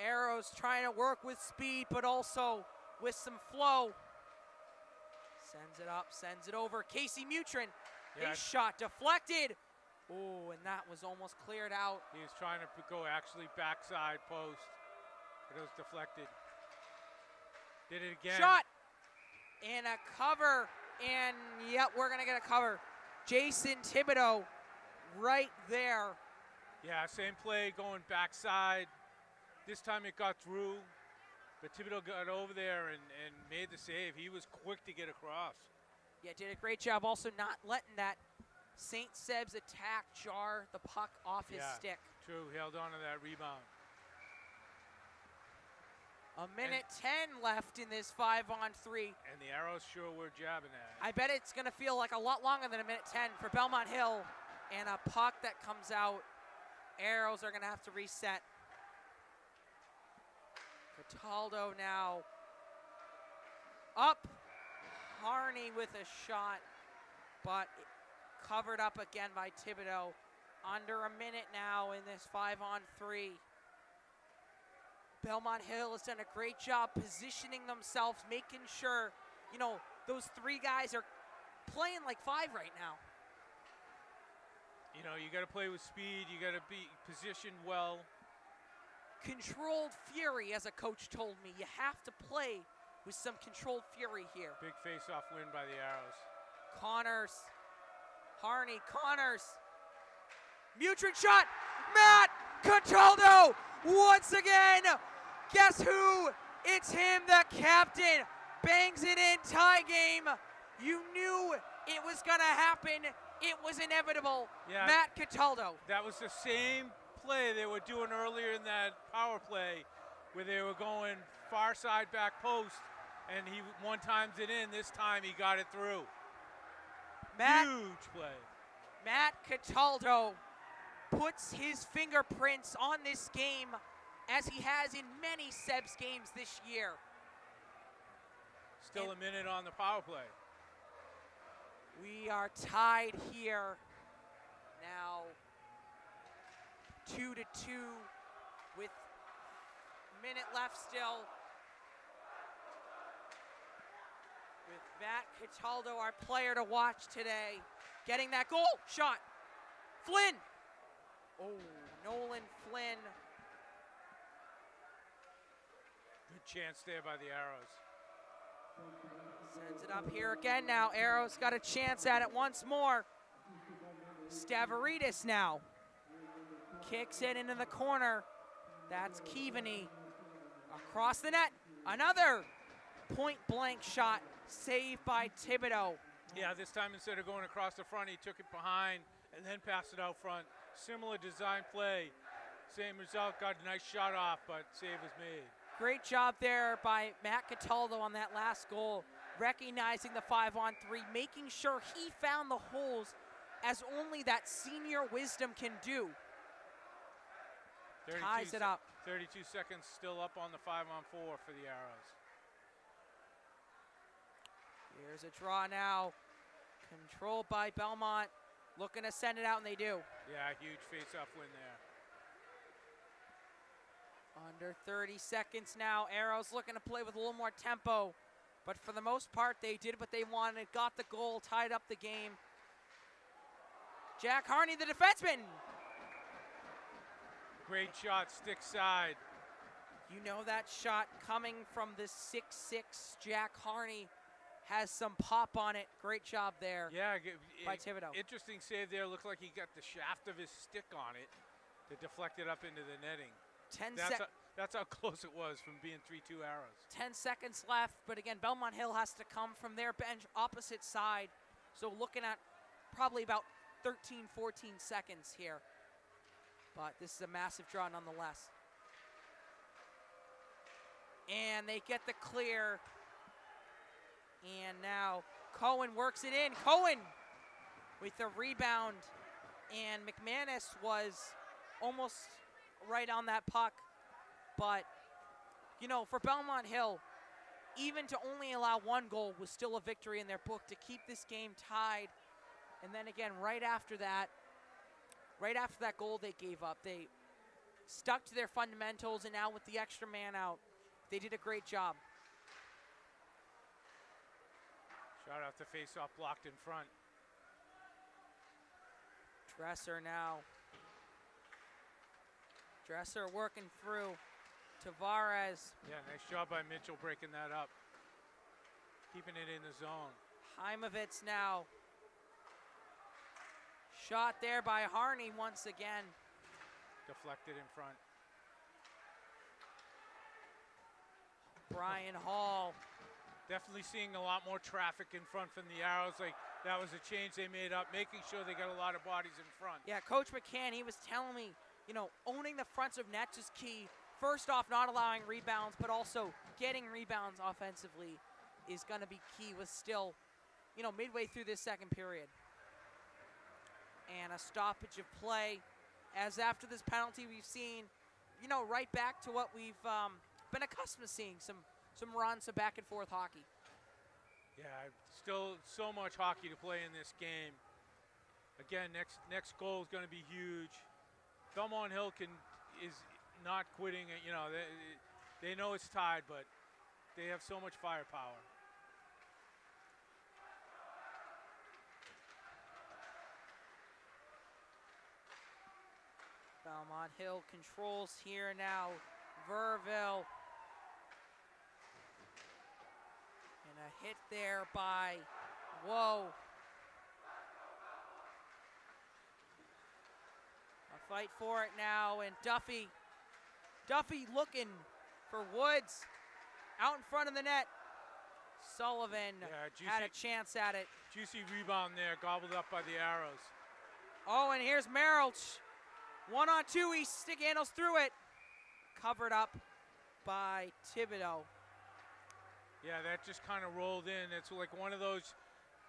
Arrows trying to work with speed, but also with some flow. Sends it up, sends it over. Casey Mutrin, his shot deflected. Oh, and that was almost cleared out. He was trying to go actually backside post, but it was deflected. Did it again. Shot, and a cover, and yep, we're gonna get a cover. Jason Thibodeau right there. Yeah, same play going backside. This time it got through, but Thibodeau got over there and made the save. He was quick to get across. Yeah, did a great job also not letting that St. Seb's attack jar the puck off his stick. True, he held on to that rebound. 1:10 left in this 5-on-3. And the Arrows sure were jabbing at it. I bet it's going to feel like a lot longer than 1:10 for Belmont Hill. And a puck that comes out. Arrows are going to have to reset. Cataldo now up. Harney with a shot, but covered up again by Thibodeau. Under a minute now in this 5-on-3. Belmont Hill has done a great job positioning themselves, making sure, you know, those three guys are playing like five right now. You know, you got to play with speed. You got to be positioned well. Controlled fury, as a coach told me. You have to play with some controlled fury here. Big face-off win by the Arrows. Connors, Harney, Connors. Mutrid shot. Matt Cataldo once again. Guess who? It's him, the captain. Bangs it in, tie game. You knew it was going to happen. It was inevitable. Yeah, Matt Cataldo. that was the same play they were doing earlier in that power play where they were going far side back post, and he one times it in. This time he got it through. Huge play. Matt Cataldo puts his fingerprints on this game as he has in many Sebs games this year. Still a minute on the power play. We are tied here now 2-2 with a minute left still. With Matt Cataldo, our player to watch today, getting that goal shot. Flynn. Oh, Nolan Flynn. Good chance there by the Arrows. Sends it up here again now. Arrows got a chance at it once more. Stavridis now. Kicks it into the corner. That's Keaveney. Across the net. Another point-blank shot. Saved by Thibodeau. Yeah, this time instead of going across the front, he took it behind and then passed it out front. Similar design play. Same result, got a nice shot off, but save was made. Great job there by Matt Cataldo on that last goal, recognizing the 5-on-3, making sure he found the holes as only that senior wisdom can do. Ties it up. 32 seconds still up on the 5-on-4 for the Arrows. Here's a draw now, controlled by Belmont, looking to send it out, and they do. Yeah, huge face-off win there. Under 30 seconds now. Arrows looking to play with a little more tempo. But for the most part, they did what they wanted, got the goal, tied up the game. Jack Harney, the defenseman. Great shot, stick side. You know that shot coming from the 6'6" Jack Harney has some pop on it. Great job there. Yeah, by Thibodeau. Interesting save there. Looked like he got the shaft of his stick on it to deflect it up into the netting. That's how close it was from being 3-2 Arrows. 10 seconds left, but again, Belmont Hill has to come from their bench opposite side. So looking at probably about 13, 14 seconds here. But this is a massive draw nonetheless. And they get the clear. And now Cohen works it in. Cohen with the rebound. And McManus was almost right on that puck. But, you know, for Belmont Hill, even to only allow one goal was still a victory in their book to keep this game tied. And then again, right after that goal they gave up, they stuck to their fundamentals, and now with the extra man out, they did a great job. Shot off the face-off, blocked in front. Dresser now. Dresser working through. Tavares. Yeah, nice job by Mitchell breaking that up. Keeping it in the zone. Heimovitz now. Shot there by Harney once again. Deflected in front. Brian Hall. Definitely seeing a lot more traffic in front from the Arrows. Like, that was a change they made up, making sure they got a lot of bodies in front. Yeah, Coach McCann, he was telling me, you know, owning the fronts of nets is key. First off, not allowing rebounds, but also getting rebounds offensively is going to be key. With still, you know, midway through this second period. And a stoppage of play. As after this penalty, we've seen, you know, right back to what we've been accustomed to seeing, some runs, some back and forth hockey. Yeah, still so much hockey to play in this game. Again, next goal is going to be huge. Belmont Hill is not quitting it. You know, they know it's tied, but they have so much firepower. Belmont Hill controls here now. Verville. And a hit there by Whoa. Fight for it now, and Duffy looking for Woods out in front of the net. Sullivan had a chance at it. Juicy rebound there, gobbled up by the Arrows. Oh, and here's Merrill. 1-on-2, he stick handles through it. Covered up by Thibodeau. Yeah, that just kind of rolled in. It's like one of those,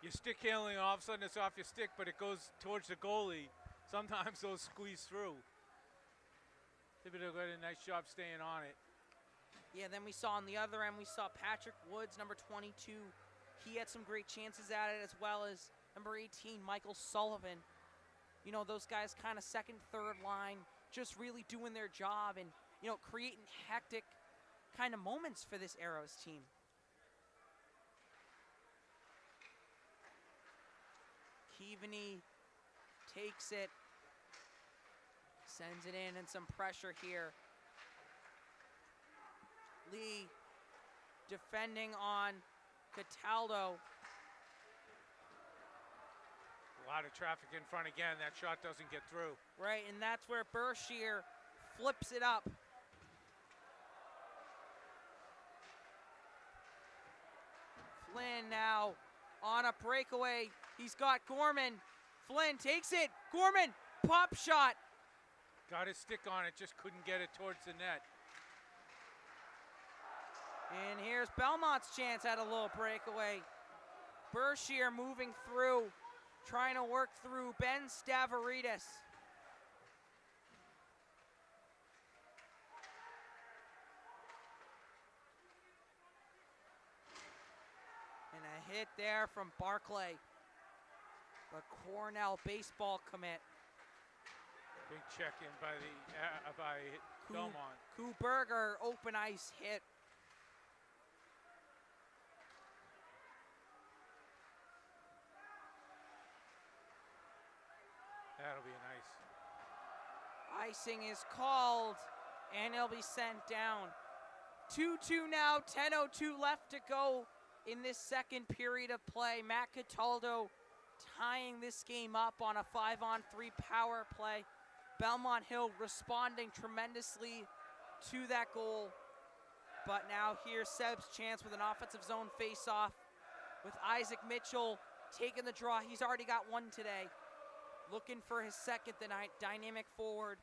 you stick handling, all of a sudden it's off your stick, but it goes towards the goalie. Sometimes those squeeze through. Thibodeau got a nice job staying on it. Yeah, then we saw on the other end, we saw Patrick Woods, number 22. He had some great chances at it, as well as number 18, Michael Sullivan. You know, those guys kind of second, third line, just really doing their job and, you know, creating hectic kind of moments for this Arrows team. Keaveney takes it, sends it in, and some pressure here. Lee defending on Cataldo. A lot of traffic in front again. That shot doesn't get through. Right, and that's where Berkshire flips it up. Flynn now on a breakaway. He's got Gorman. Flynn takes it. Gorman, pop shot. Got his stick on it, just couldn't get it towards the net. And here's Belmont's chance at a little breakaway. Berkshire moving through, trying to work through Ben Stavridis. And a hit there from Barclay, the Cornell baseball commit. Big check in by Belmont. Kuberger open ice hit. That'll be nice. Icing is called, and he'll be sent down. 2-2 now, 10:02 left to go in this second period of play. Matt Cataldo tying this game up on a 5-on-3 power play. Belmont Hill responding tremendously to that goal. But now here's Seb's chance with an offensive zone face-off with Isaac Mitchell taking the draw. He's already got one today. Looking for his second tonight, dynamic forward.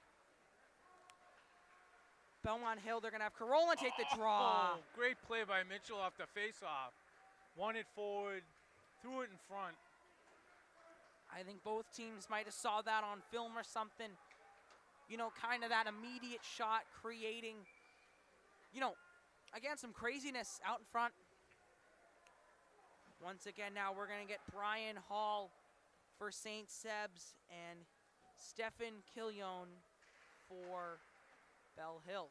Belmont Hill, they're gonna have Carolla take the draw. Oh, great play by Mitchell off the face-off. Won it forward, threw it in front. I think both teams might have saw that on film or something. You know, kind of that immediate shot creating, you know, again, some craziness out in front. Once again, now we're gonna get Brian Hall for St. Seb's and Stefan Killion for Bell Hill.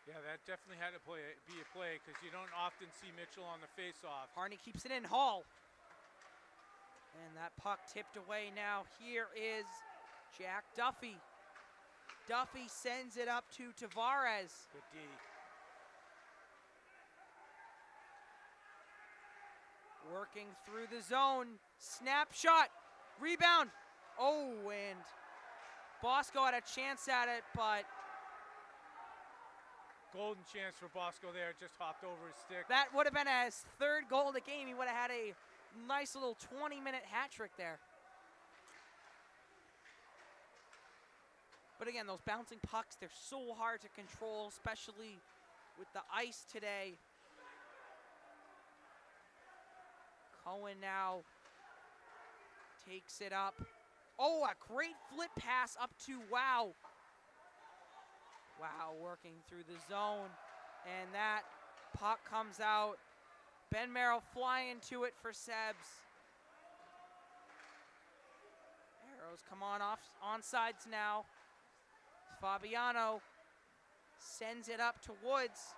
Yeah, that definitely had to be a play because you don't often see Mitchell on the face-off. Harney keeps it in, Hall. And that puck tipped away now. Here is Jack Duffy. Duffy sends it up to Tavares. Good D. Working through the zone. Snapshot. Rebound. Oh, and Bosco had a chance at it, but golden chance for Bosco there, just hopped over his stick. that would have been his third goal of the game. He would have had a nice little 20-minute hat trick there. But again, those bouncing pucks, they're so hard to control, especially with the ice today. Cohen now takes it up. Oh, a great flip pass up to Wow. Wow, working through the zone. And that puck comes out. Ben Merrill flying to it for Sebs. Arrows come on off onsides now. Fabiano sends it up to Woods.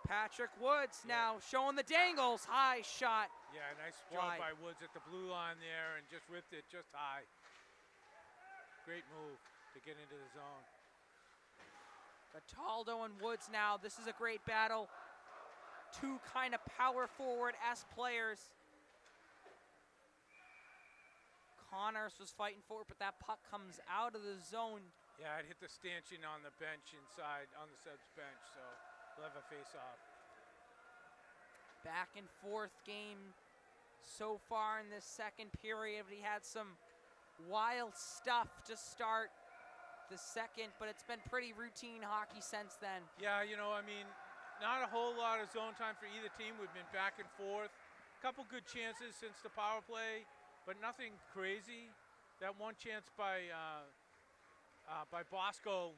Patrick Woods now showing the dangles. High shot. Yeah, nice job by Woods at the blue line there and just whipped it just high. Great move to get into the zone. Cataldo and Woods now. This is a great battle. Two kind of power forward-esque players. Connors was fighting for it, but that puck comes out of the zone Yeah, I'd hit the stanchion on the bench inside, on the subs bench, so we'll have a face-off. Back and forth game so far in this second period. We had some wild stuff to start the second, but it's been pretty routine hockey since then. Yeah, you know, I mean, not a whole lot of zone time for either team. We've been back and forth. A couple good chances since the power play, but nothing crazy. That one chance by Bosco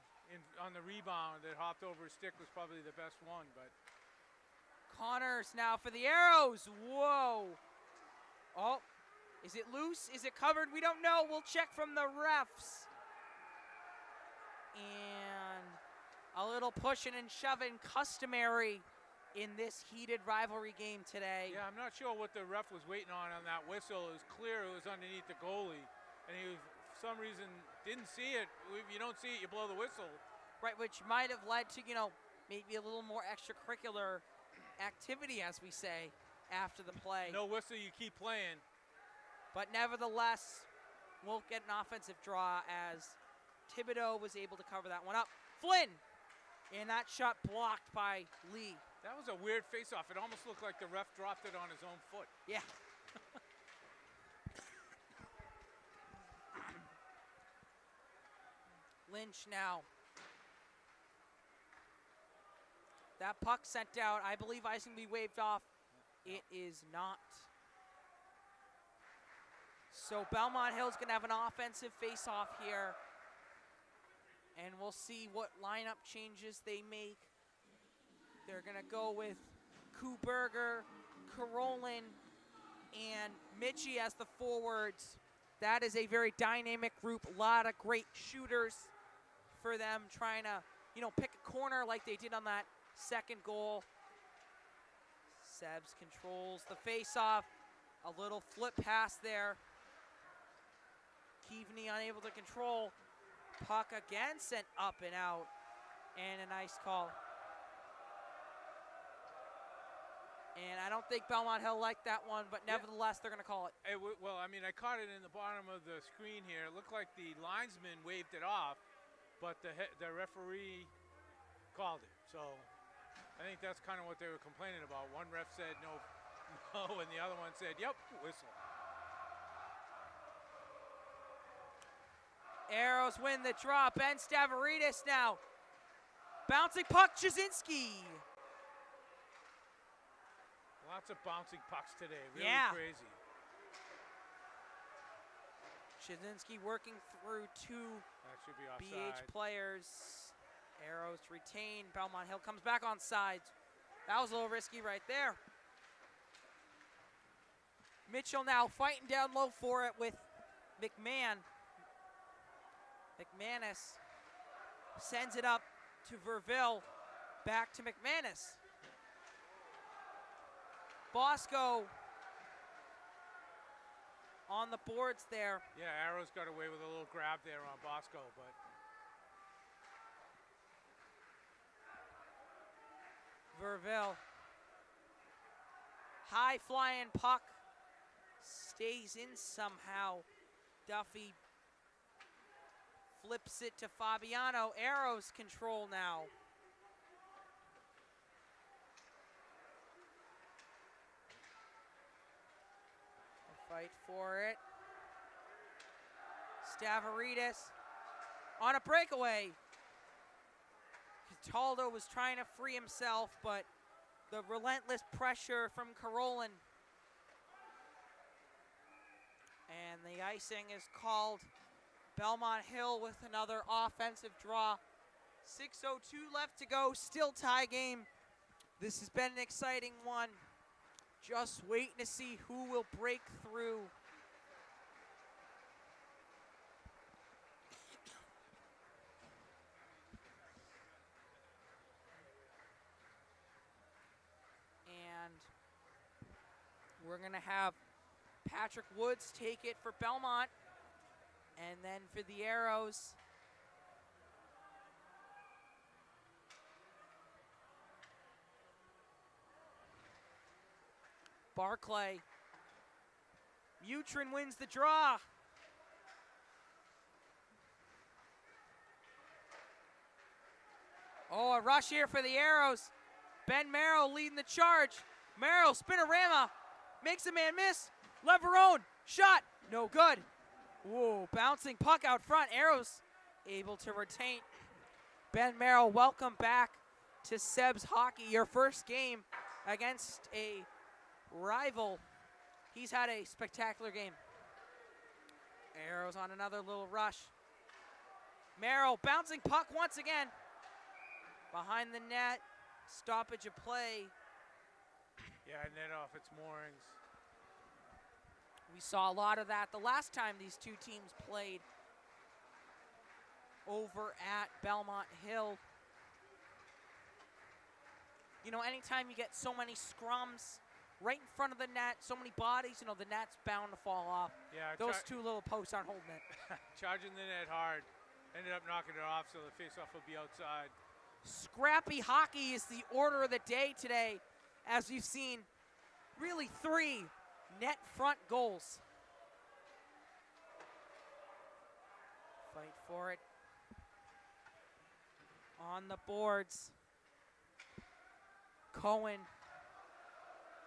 on the rebound that hopped over his stick was probably the best one. But Connors now for the Arrows. Whoa. Oh, is it loose? Is it covered? We don't know. We'll check from the refs. And a little pushing and shoving, customary in this heated rivalry game today. yeah, I'm not sure what the ref was waiting on that whistle. It was clear it was underneath the goalie, and he was, for some reason, didn't see it. If you don't see it, you blow the whistle. Right, which might have led to, maybe a little more extracurricular activity, as we say, after the play. No whistle, you keep playing. But nevertheless, we'll get an offensive draw as Thibodeau was able to cover that one up. Flynn, and that shot blocked by Lee. That was a weird face-off. It almost looked like the ref dropped it on his own foot. Yeah. Lynch now. That puck sent out. I believe icing will be waved off. It is not. So Belmont Hill's going to have an offensive face-off here. And we'll see what lineup changes they make. They're going to go with Kuberger, Karolin, and Mitchie as the forwards. That is a very dynamic group. A lot of great shooters for them, trying to, pick a corner like they did on that second goal. Sebs controls the face-off. A little flip pass there. Keaveney unable to control. Puck again sent up and out. And a nice call. And I don't think Belmont Hill liked that one, but nevertheless, they're going to call it. Well, I mean, I caught it in the bottom of the screen here. It looked like the linesman waved it off, but the referee called it. So I think that's kind of what they were complaining about. One ref said no, and the other one said, yep, whistle. Arrows win the draw. Ben Stavridis now. Bouncing puck, Jasinski. Lots of bouncing pucks today, really crazy. Jasinski working through two That should be offside. BH players. Arrows retain. Belmont Hill comes back on sides. That was a little risky right there. Mitchell now fighting down low for it with McMahon. McManus sends it up to Verville. Back to McManus. Bosco on the boards there. Yeah, Arrows got away with a little grab there on Bosco, but Verville. High flying puck. Stays in somehow. Duffy flips it to Fabiano. Arrows control now. Fight for it. Stavridis on a breakaway. Cataldo was trying to free himself, but the relentless pressure from Karolin. And the icing is called. Belmont Hill with another offensive draw. 6:02 left to go, still tie game. This has been an exciting one. Just waiting to see who will break through. And we're going to have Patrick Woods take it for Belmont. And then for the Arrows, Barclay. Mutrin wins the draw. Oh, a rush here for the Arrows. Ben Merrill leading the charge. Merrill, spinorama, makes a man miss. Leverone, shot, no good. Whoa, bouncing puck out front. Arrows able to retain. Ben Merrill, welcome back to Seb's Hockey, your first game against a rival. He's had a spectacular game. Arrows on another little rush. Merrill bouncing puck once again. Behind the net, stoppage of play. Yeah, net off its moorings. We saw a lot of that the last time these two teams played over at Belmont Hill. You know, anytime you get so many scrums right in front of the net, so many bodies, you know, the net's bound to fall off. Yeah, those two little posts aren't holding it. Charging the net hard, ended up knocking it off, so the faceoff will be outside. Scrappy hockey is the order of the day today, as we've seen really 3 net front goals. Fight for it. On the boards. Cohen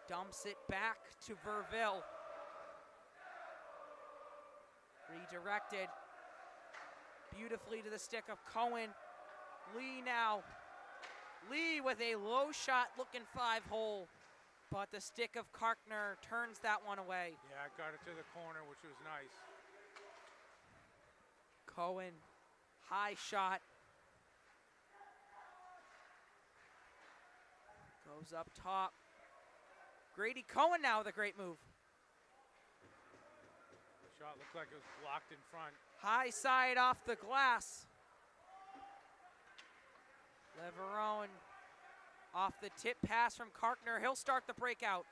dumps it back to Verville. Redirected beautifully to the stick of Cohen. Lee now. Lee with a low shot looking 5-hole, but the stick of Karkner turns that one away. Yeah, got it to the corner, which was nice. Cohen, high shot. Goes up top. Grady Cohen now with a great move. Shot looked like it was blocked in front. High side off the glass. Leverone off the tip pass from Karkner. He'll start the breakout.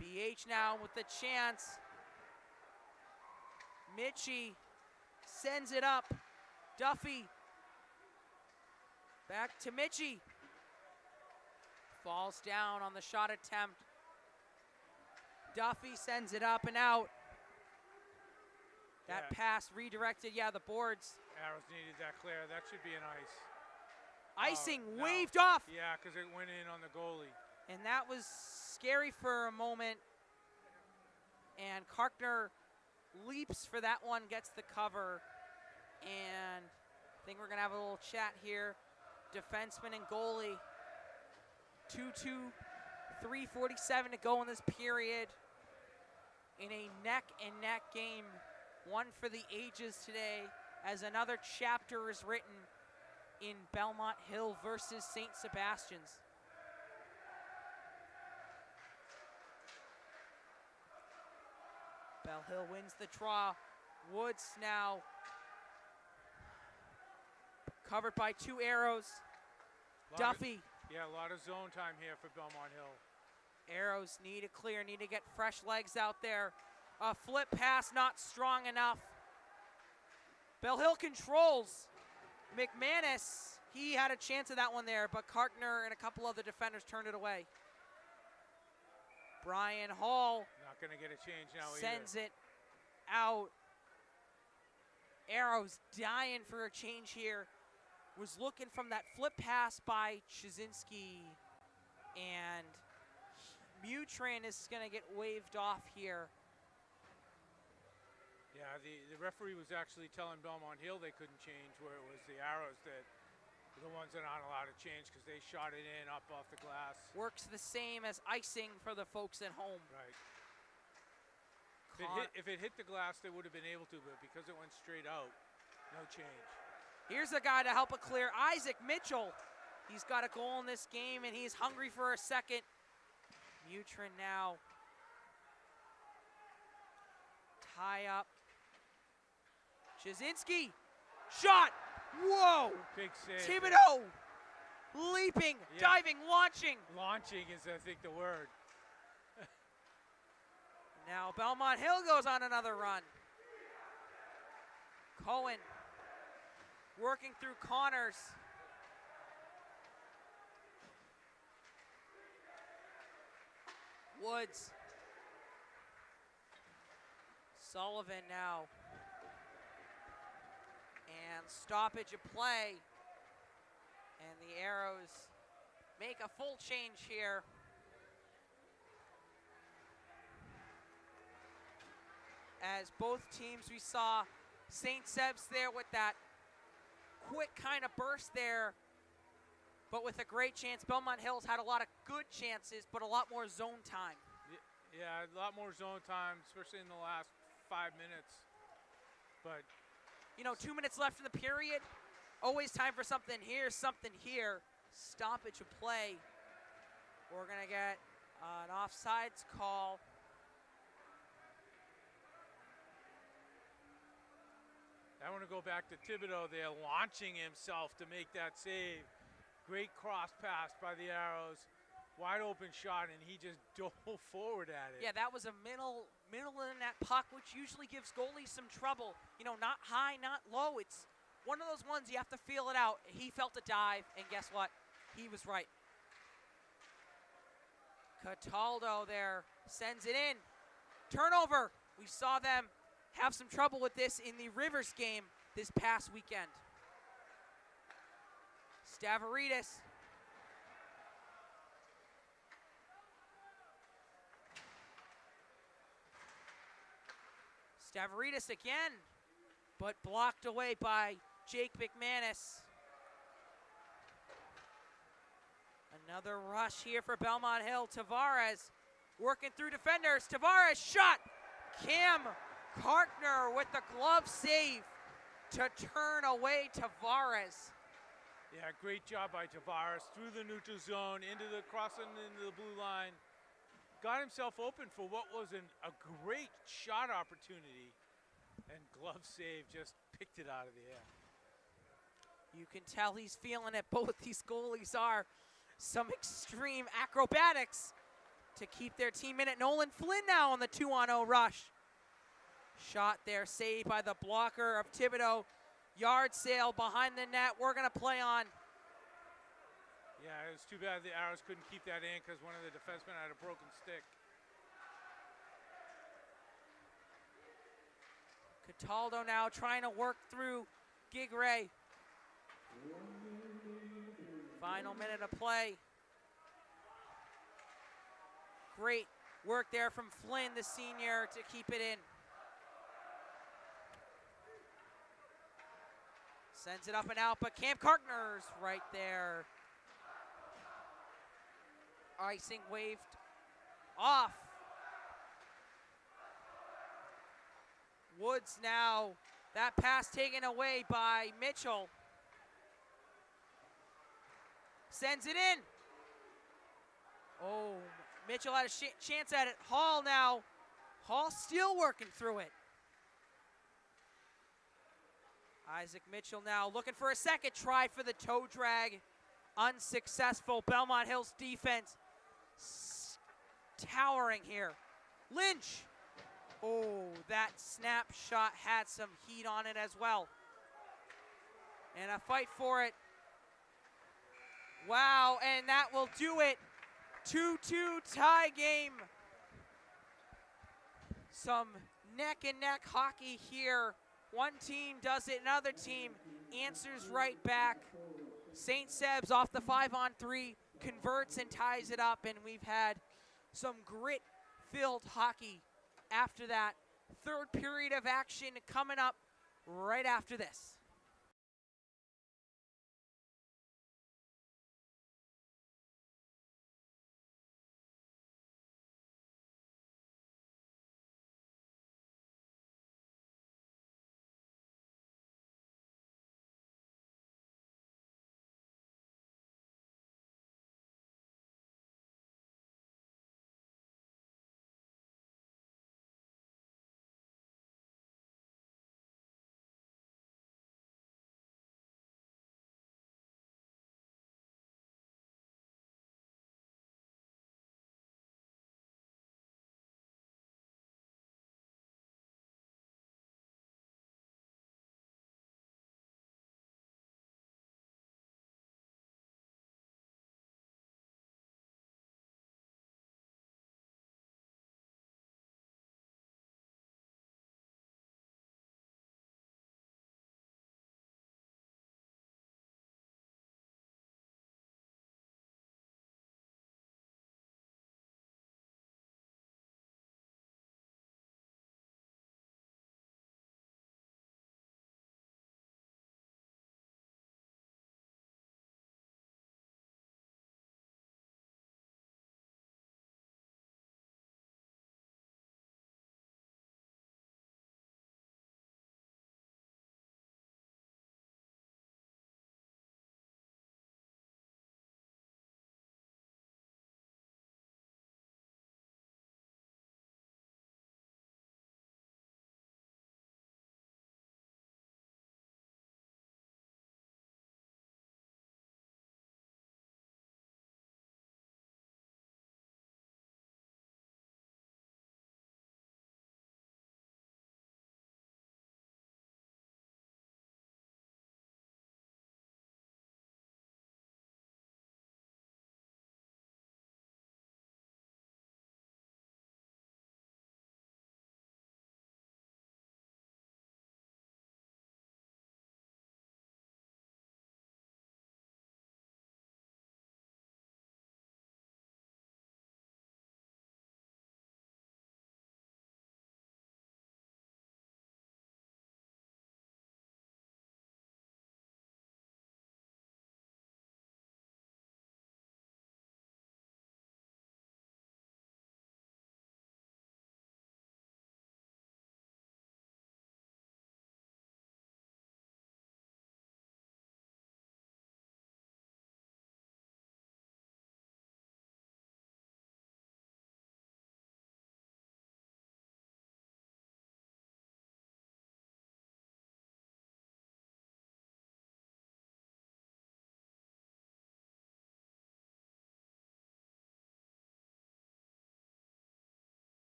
BH now with the chance. Mitchie sends it up. Duffy. Back to Mitchie. Falls down on the shot attempt. Duffy sends it up and out. That pass redirected, the boards. Arrows needed that clear. That should be an ice. Icing waved off. Yeah, because it went in on the goalie. And that was scary for a moment. And Karkner leaps for that one, gets the cover. And I think we're going to have a little chat here. Defenseman and goalie. 2-2, 3:47 to go in this period. In a neck-and-neck game. One for the ages today, as another chapter is written in Belmont Hill versus St. Sebastians. Bell Hill wins the draw. Woods now covered by 2 Arrows. Duffy. A lot of zone time here for Belmont Hill. Arrows need to clear, need to get fresh legs out there. A flip pass not strong enough. Bell Hill controls. McManus, he had a chance of that one there, but Karkner and a couple other defenders turned it away. Brian Hall not going to get a change now sends it out. Arrows dying for a change here. Was looking from that flip pass by Chizinski, and Mutran is going to get waved off here. Yeah, the referee was actually telling Belmont Hill they couldn't change, where it was the Arrows that were the ones that aren't allowed to change because they shot it in up off the glass. Works the same as icing for the folks at home. Right. If it hit the glass, they would have been able to, but because it went straight out, no change. Here's a guy to help it clear, Isaac Mitchell. He's got a goal in this game, and he's hungry for a second. Mutran now. Tie up. Chizinski. Shot. Whoa. Big save. Thibodeau. Leaping, diving, launching. Launching is, I think, the word. Now Belmont Hill goes on another run. Cohen working through Connors. Woods. Sullivan now. And stoppage of play. And the Arrows make a full change here. As both teams, we saw St. Seb's there with that quick kind of burst there, but with a great chance. Belmont Hills had a lot of good chances, but a lot more zone time. Yeah, a lot more zone time, especially in the last 5 minutes. But 2 minutes left in the period. Always time for something here, something here. Stoppage of play. We're going to get an offsides call. I want to go back to Thibodeau there, launching himself to make that save. Great cross pass by the Arrows. Wide open shot, and he just dove forward at it. Yeah, that was a middle in that puck, which usually gives goalies some trouble. Not high, not low. It's one of those ones you have to feel it out. He felt a dive, and guess what? He was right. Cataldo there sends it in. Turnover. We saw them have some trouble with this in the Rivers game this past weekend. Stavridis. Stavridis again, but blocked away by Jake McManus. Another rush here for Belmont Hill. Tavares working through defenders. Tavares shot. Cam Kartner with the glove save to turn away Tavares. Yeah, great job by Tavares through the neutral zone, crossing into the blue line. Got himself open for what was a great shot opportunity, and glove save just picked it out of the air. You can tell he's feeling it. Both these goalies are. Some extreme acrobatics to keep their team in it. Nolan Flynn now on the 2-on-0 rush. Shot there, saved by the blocker of Thibodeau. Yard sale behind the net. We're going to play on. Yeah, it was too bad the Arrows couldn't keep that in because one of the defensemen had a broken stick. Cataldo now trying to work through Gigray. Final minute of play. Great work there from Flynn, the senior, to keep it in. Sends it up and out, but Cam Kartner's right there. Icing waved off. Woods now, that pass taken away by Mitchell. Sends it in. Oh, Mitchell had a chance at it. Hall now. Hall still working through it. Isaac Mitchell now looking for a second try for the toe drag. Unsuccessful. Belmont Hills defense towering here. Lynch. Oh, that snapshot had some heat on it as well. And a fight for it. Wow, and that will do it. 2-2 tie game. Some neck-and-neck hockey here. One team does it, another team answers right back. St. Seb's off the 5-on-3 converts and ties it up, and we've had some grit-filled hockey after that. Third period of action coming up right after this.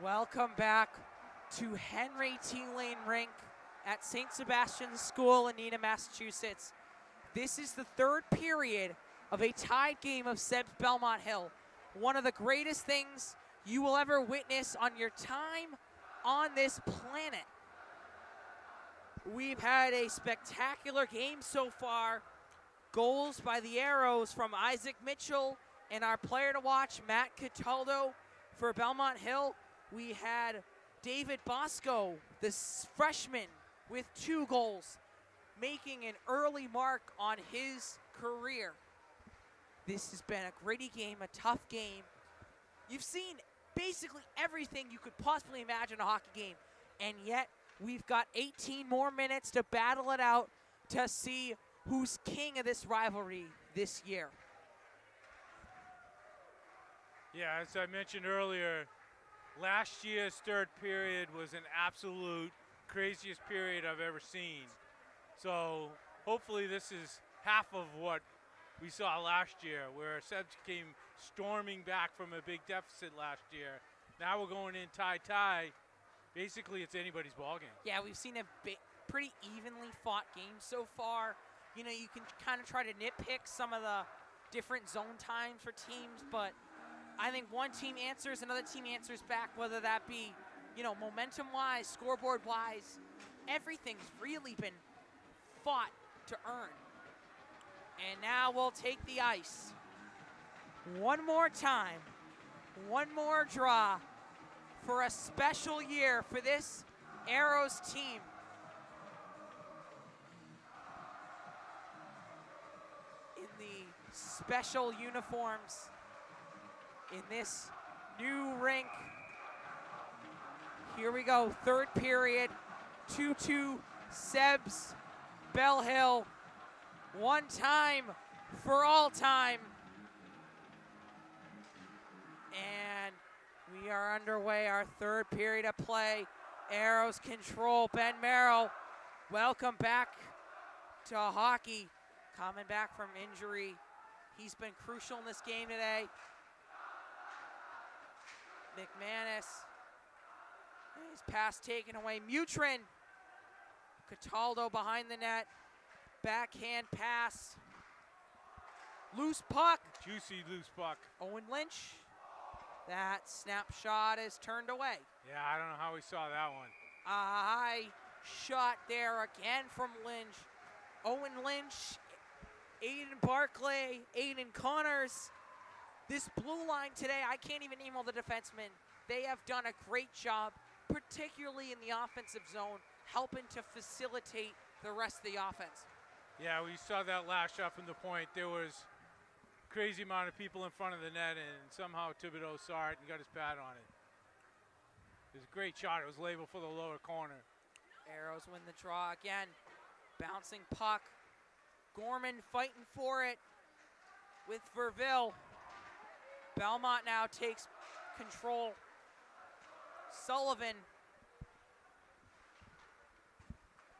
Welcome back to Henry T. Lane Rink at St. Sebastian's School in Needham, Massachusetts. This is the third period of a tied game of Seb's Belmont Hill. One of the greatest things you will ever witness on your time on this planet. We've had a spectacular game so far. Goals by the Arrows from Isaac Mitchell and our player to watch, Matt Cataldo. For Belmont Hill, we had David Bosco, the freshman, with 2 goals, making an early mark on his career. This has been a gritty game, a tough game. You've seen basically everything you could possibly imagine a hockey game, and yet we've got 18 more minutes to battle it out to see who's king of this rivalry this year. Yeah, as I mentioned earlier, last year's third period was an absolute craziest period I've ever seen. So hopefully this is half of what we saw last year, where Sebs came storming back from a big deficit last year. Now we're going in tie. Basically, it's anybody's ball game. Yeah, we've seen a pretty evenly fought game so far. You know, you can kind of try to nitpick some of the different zone times for teams, but I think one team answers, another team answers back, whether that be, you know, momentum-wise, scoreboard-wise. Everything's really been fought to earn. And now we'll take the ice. One more time, one more draw for a special year for this Arrows team. In the special uniforms, in this new rink. Here we go, third period, 2-2 Sebs, Bell Hill. One time for all time. And we are underway, our third period of play. Arrows control, Ben Merrill. Welcome back to hockey. Coming back from injury. He's been crucial in this game today. McManus. His pass taken away. Mutrin. Cataldo behind the net. Backhand pass. Loose puck. Juicy loose puck. Owen Lynch. That snapshot is turned away. Yeah, I don't know how we saw that one. A high shot there again from Lynch. Owen Lynch, Aiden Barclay, Aiden Connors. This blue line today, I can't even name all the defensemen. They have done a great job, particularly in the offensive zone, helping to facilitate the rest of the offense. Yeah, we saw that last shot from the point. There was crazy amount of people in front of the net, and somehow Thibodeau saw it and got his pad on it. It was a great shot. It was labeled for the lower corner. Arrows win the draw again. Bouncing puck. Gorman fighting for it with Verville. Belmont now takes control. Sullivan.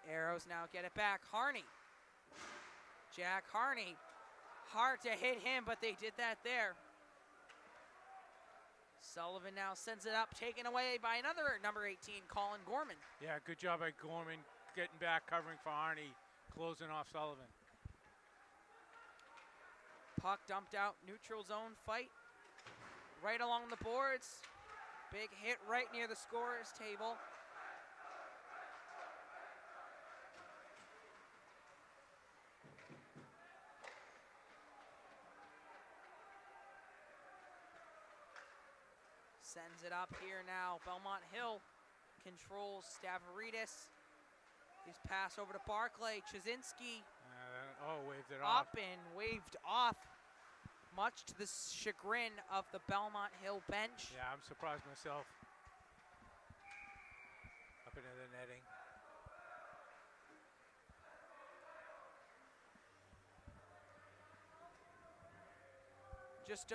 Arrows now get it back. Harney. Jack Harney. Hard to hit him, but they did that there. Sullivan now sends it up, taken away by another number 18, Colin Gorman. Yeah, good job by Gorman getting back, covering for Harney, closing off Sullivan. Puck dumped out, neutral zone fight. Right along the boards. Big hit right near the scorer's table. Sends it up here now. Belmont Hill controls Stavridis. His pass over to Barclay. Chazinski. Waved it off. Up and waved off, much to the chagrin of the Belmont Hill bench. Yeah, I'm surprised myself. Up into the netting. Just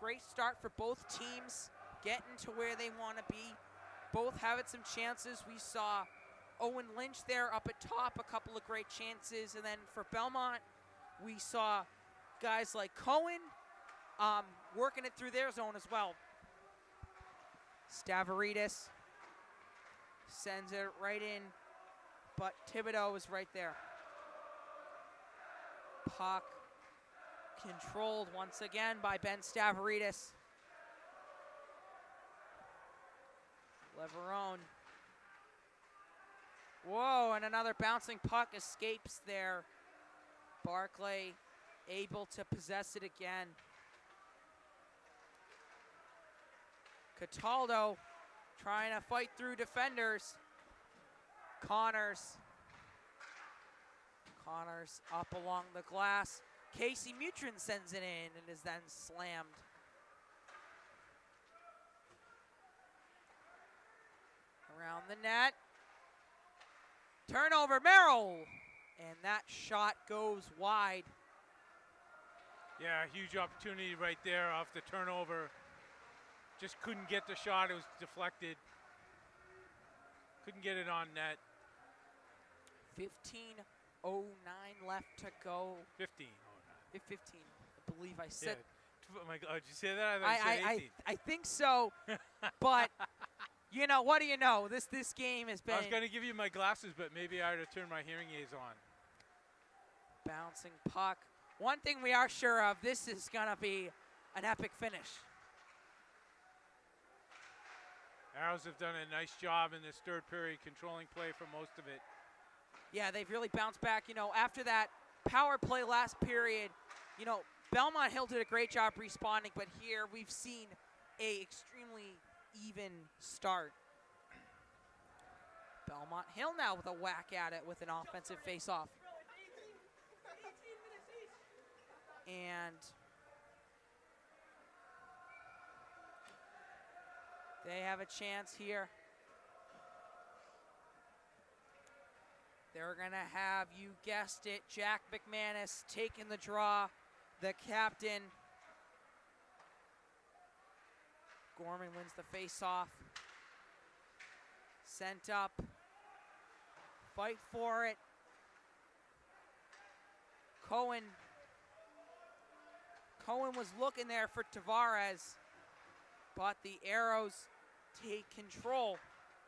great start for both teams, getting to where they want to be. Both having some chances. We saw Owen Lynch there up at top, a couple of great chances. And then for Belmont, we saw guys like Cohen working it through their zone as well. Stavridis sends it right in, but Thibodeau is right there. Puck controlled once again by Ben Stavridis. Leverone. Whoa, and another bouncing puck escapes there. Barclay able to possess it again. Cataldo trying to fight through defenders. Connors up along the glass. Casey Mutrin sends it in and is then slammed. Around the net. Turnover, Merrill. And that shot goes wide. Yeah, huge opportunity right there off the turnover. Just couldn't get the shot. It was deflected. Couldn't get it on net. 15:09 left to go. 15. 15, I believe I said. Yeah. Oh my God, did you say that? I thought you said 18. I think so, but you know, what do you know? This game has been. I was going to give you my glasses, but maybe I ought to turn my hearing aids on. Bouncing puck. One thing we are sure of, this is going to be an epic finish. Arrows have done a nice job in this third period, controlling play for most of it. Yeah, they've really bounced back. You know, after that power play last period, you know, Belmont Hill did a great job responding, but here we've seen a extremely even start. Belmont Hill now with a whack at it with an offensive faceoff. And they have a chance here. They're going to have, you guessed it, Jack McManus taking the draw, the captain. Gorman wins the faceoff. Sent up. Fight for it. Cohen was looking there for Tavares, but the Arrows take control.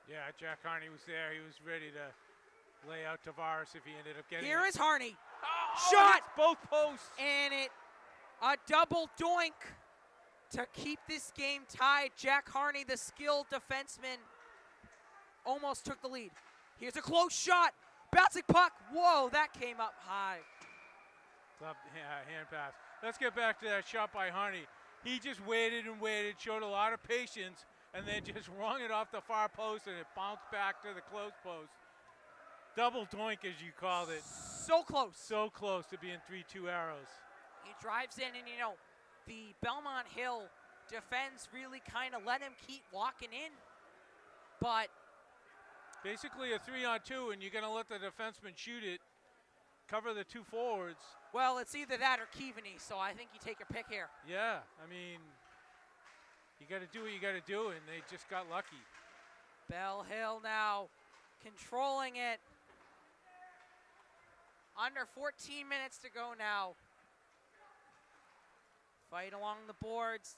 Yeah, Jack Harney was there. He was ready to lay out Tavares if he ended up getting Here it. is Harney. Oh, shot! Both posts. And a double doink to keep this game tied. Jack Harney, the skilled defenseman, almost took the lead. Here's a close shot. Bouncing puck. Whoa, that came up high. Club hand pass. Let's get back to that shot by Harney. He just waited and waited, showed a lot of patience, and then just rung it off the far post, and it bounced back to the close post. Double doink, as you called it. So close. So close to being 3-2 Arrows. He drives in, and, you know, the Belmont Hill defense really kind of let him keep walking in. But basically a 3-on-2, and you're going to let the defenseman shoot it, cover the two forwards. Well, it's either that or Keaveney, so I think you take your pick here. Yeah, I mean, you got to do what you got to do, and they just got lucky. Bell Hill now controlling it. Under 14 minutes to go now. Fight along the boards.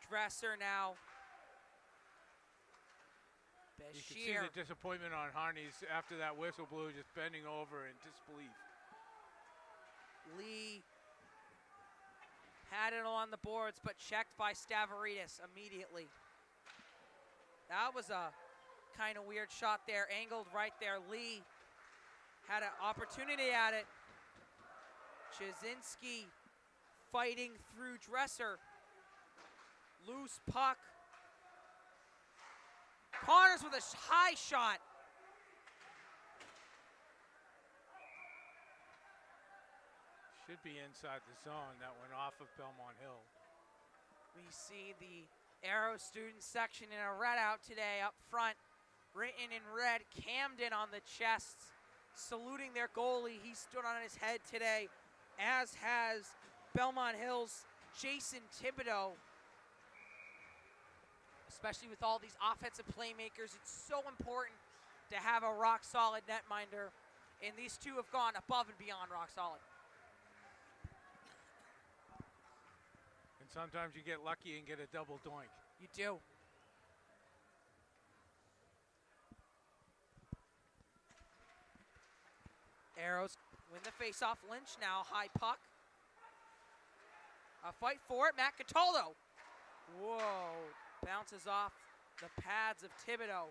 Dresser now. Bashir. You can see the disappointment on Harney's after that whistle blew, just bending over in disbelief. Lee had it on the boards, but checked by Stavridis immediately. That was a kind of weird shot there, angled right there. Lee had an opportunity at it. Jasinski fighting through Dresser. Loose puck. Connors with a high shot. Should be inside the zone. That went off of Belmont Hill. We see the Arrow student section in a red out today up front. Written in red, Camden on the chests, saluting their goalie. He stood on his head today, as has Belmont Hill's Jason Thibodeau. Especially with all these offensive playmakers, it's so important to have a rock-solid netminder, and these two have gone above and beyond rock-solid. And sometimes you get lucky and get a double doink. You do. Arrows win the faceoff. Lynch now, high puck. A fight for it, Matt Cataldo. Whoa, bounces off the pads of Thibodeau.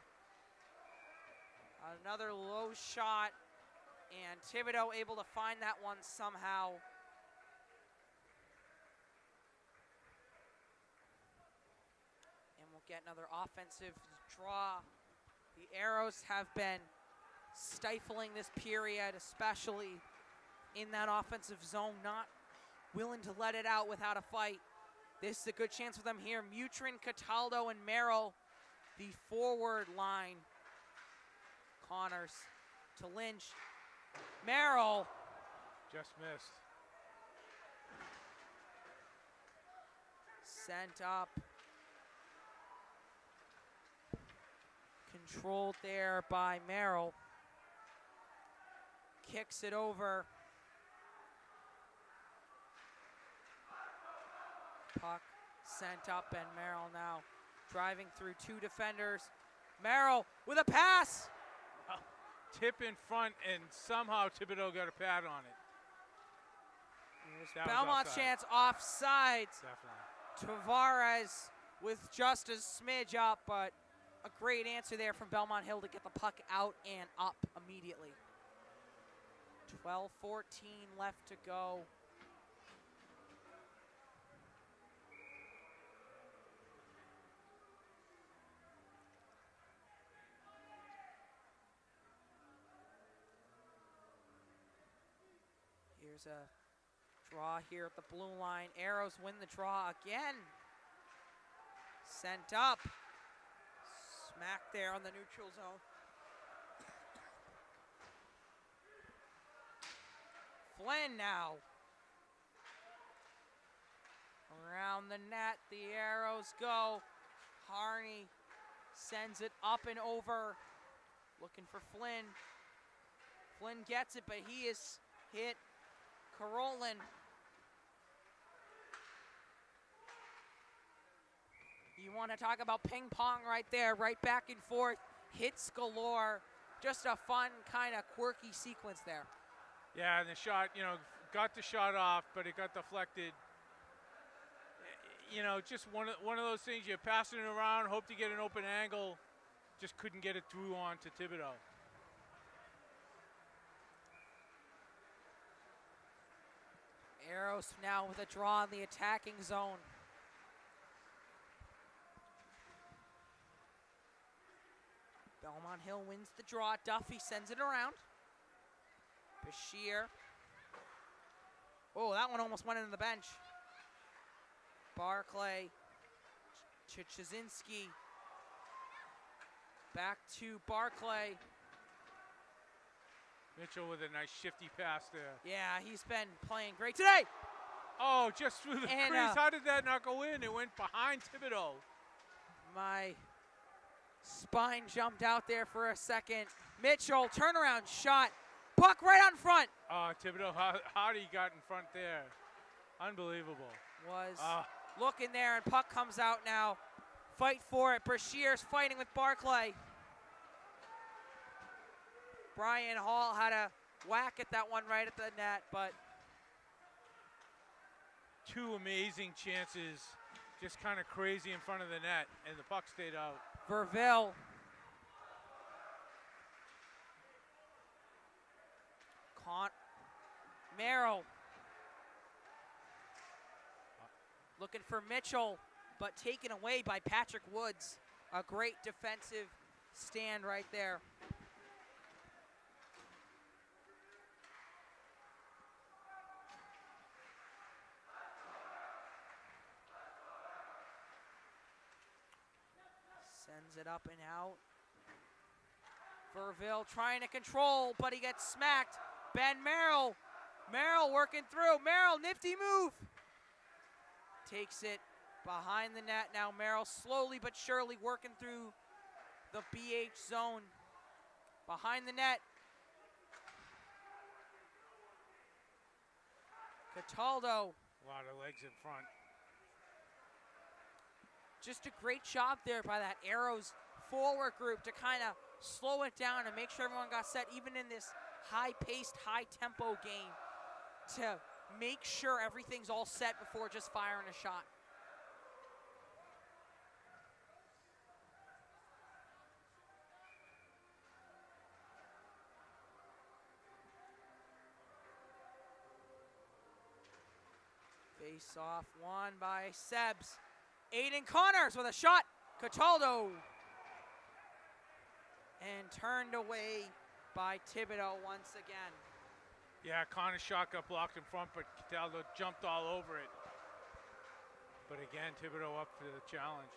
Another low shot, and Thibodeau able to find that one somehow. And we'll get another offensive draw. The Arrows have been stifling this period, especially in that offensive zone, not willing to let it out without a fight. This is a good chance for them here. Mutrin, Cataldo, and Merrill, the forward line. Connors to Lynch. Merrill. Just missed. Sent up. Controlled there by Merrill. Kicks it over. Puck sent up, and Merrill now driving through two defenders. Merrill with a pass. Tip in front, and somehow Thibodeau got a pad on it. Here's Belmont's chance, offside. Definitely. Tavares with just a smidge up, but a great answer there from Belmont Hill to get the puck out and up immediately. 12-14 left to go. Here's a draw here at the blue line. Arrows win the draw again. Sent up. Smack there on the neutral zone. Flynn now. Around the net, the Arrows go. Harney sends it up and over. Looking for Flynn. Flynn gets it, but he is hit. Karolin. You want to talk about ping pong right there, right back and forth, hits galore. Just a fun, kind of quirky sequence there. Yeah, and the shot, got the shot off, but it got deflected. Just one of those things, you pass it around, hope to get an open angle, just couldn't get it through onto Thibodeau. Arrows now with a draw in the attacking zone. Belmont Hill wins the draw. Duffy sends it around. Bashir. Oh, that one almost went into the bench. Barclay. Chichezinski. Back to Barclay. Mitchell with a nice shifty pass there. Yeah, he's been playing great today. Oh, just through the crease. How did that not go in? It went behind Thibodeau. My spine jumped out there for a second. Mitchell, turnaround shot. Puck right on front. Oh, Thibodeau, how did he got in front there? Unbelievable. Was looking there, and puck comes out now. Fight for it. Brashear's fighting with Barclay. Brian Hall had a whack at that one right at the net, but two amazing chances, just kind of crazy in front of the net, and the puck stayed out. Verville. Merrill. Looking for Mitchell, but taken away by Patrick Woods. A great defensive stand right there. Sends it up and out. Verville trying to control, but he gets smacked. Ben Merrill. Merrill working through. Merrill, nifty move. Takes it behind the net. Now Merrill slowly but surely working through the BH zone. Behind the net. Cataldo. A lot of legs in front. Just a great job there by that Arrows forward group to kind of slow it down and make sure everyone got set, even in this high-paced, high-tempo game to make sure everything's all set before just firing a shot. Face off won by Sebs. Aiden Connors with a shot. Cataldo. And turned away by Thibodeau once again. Yeah, Connor's shot got blocked in front, but Cataldo jumped all over it. But again, Thibodeau up for the challenge.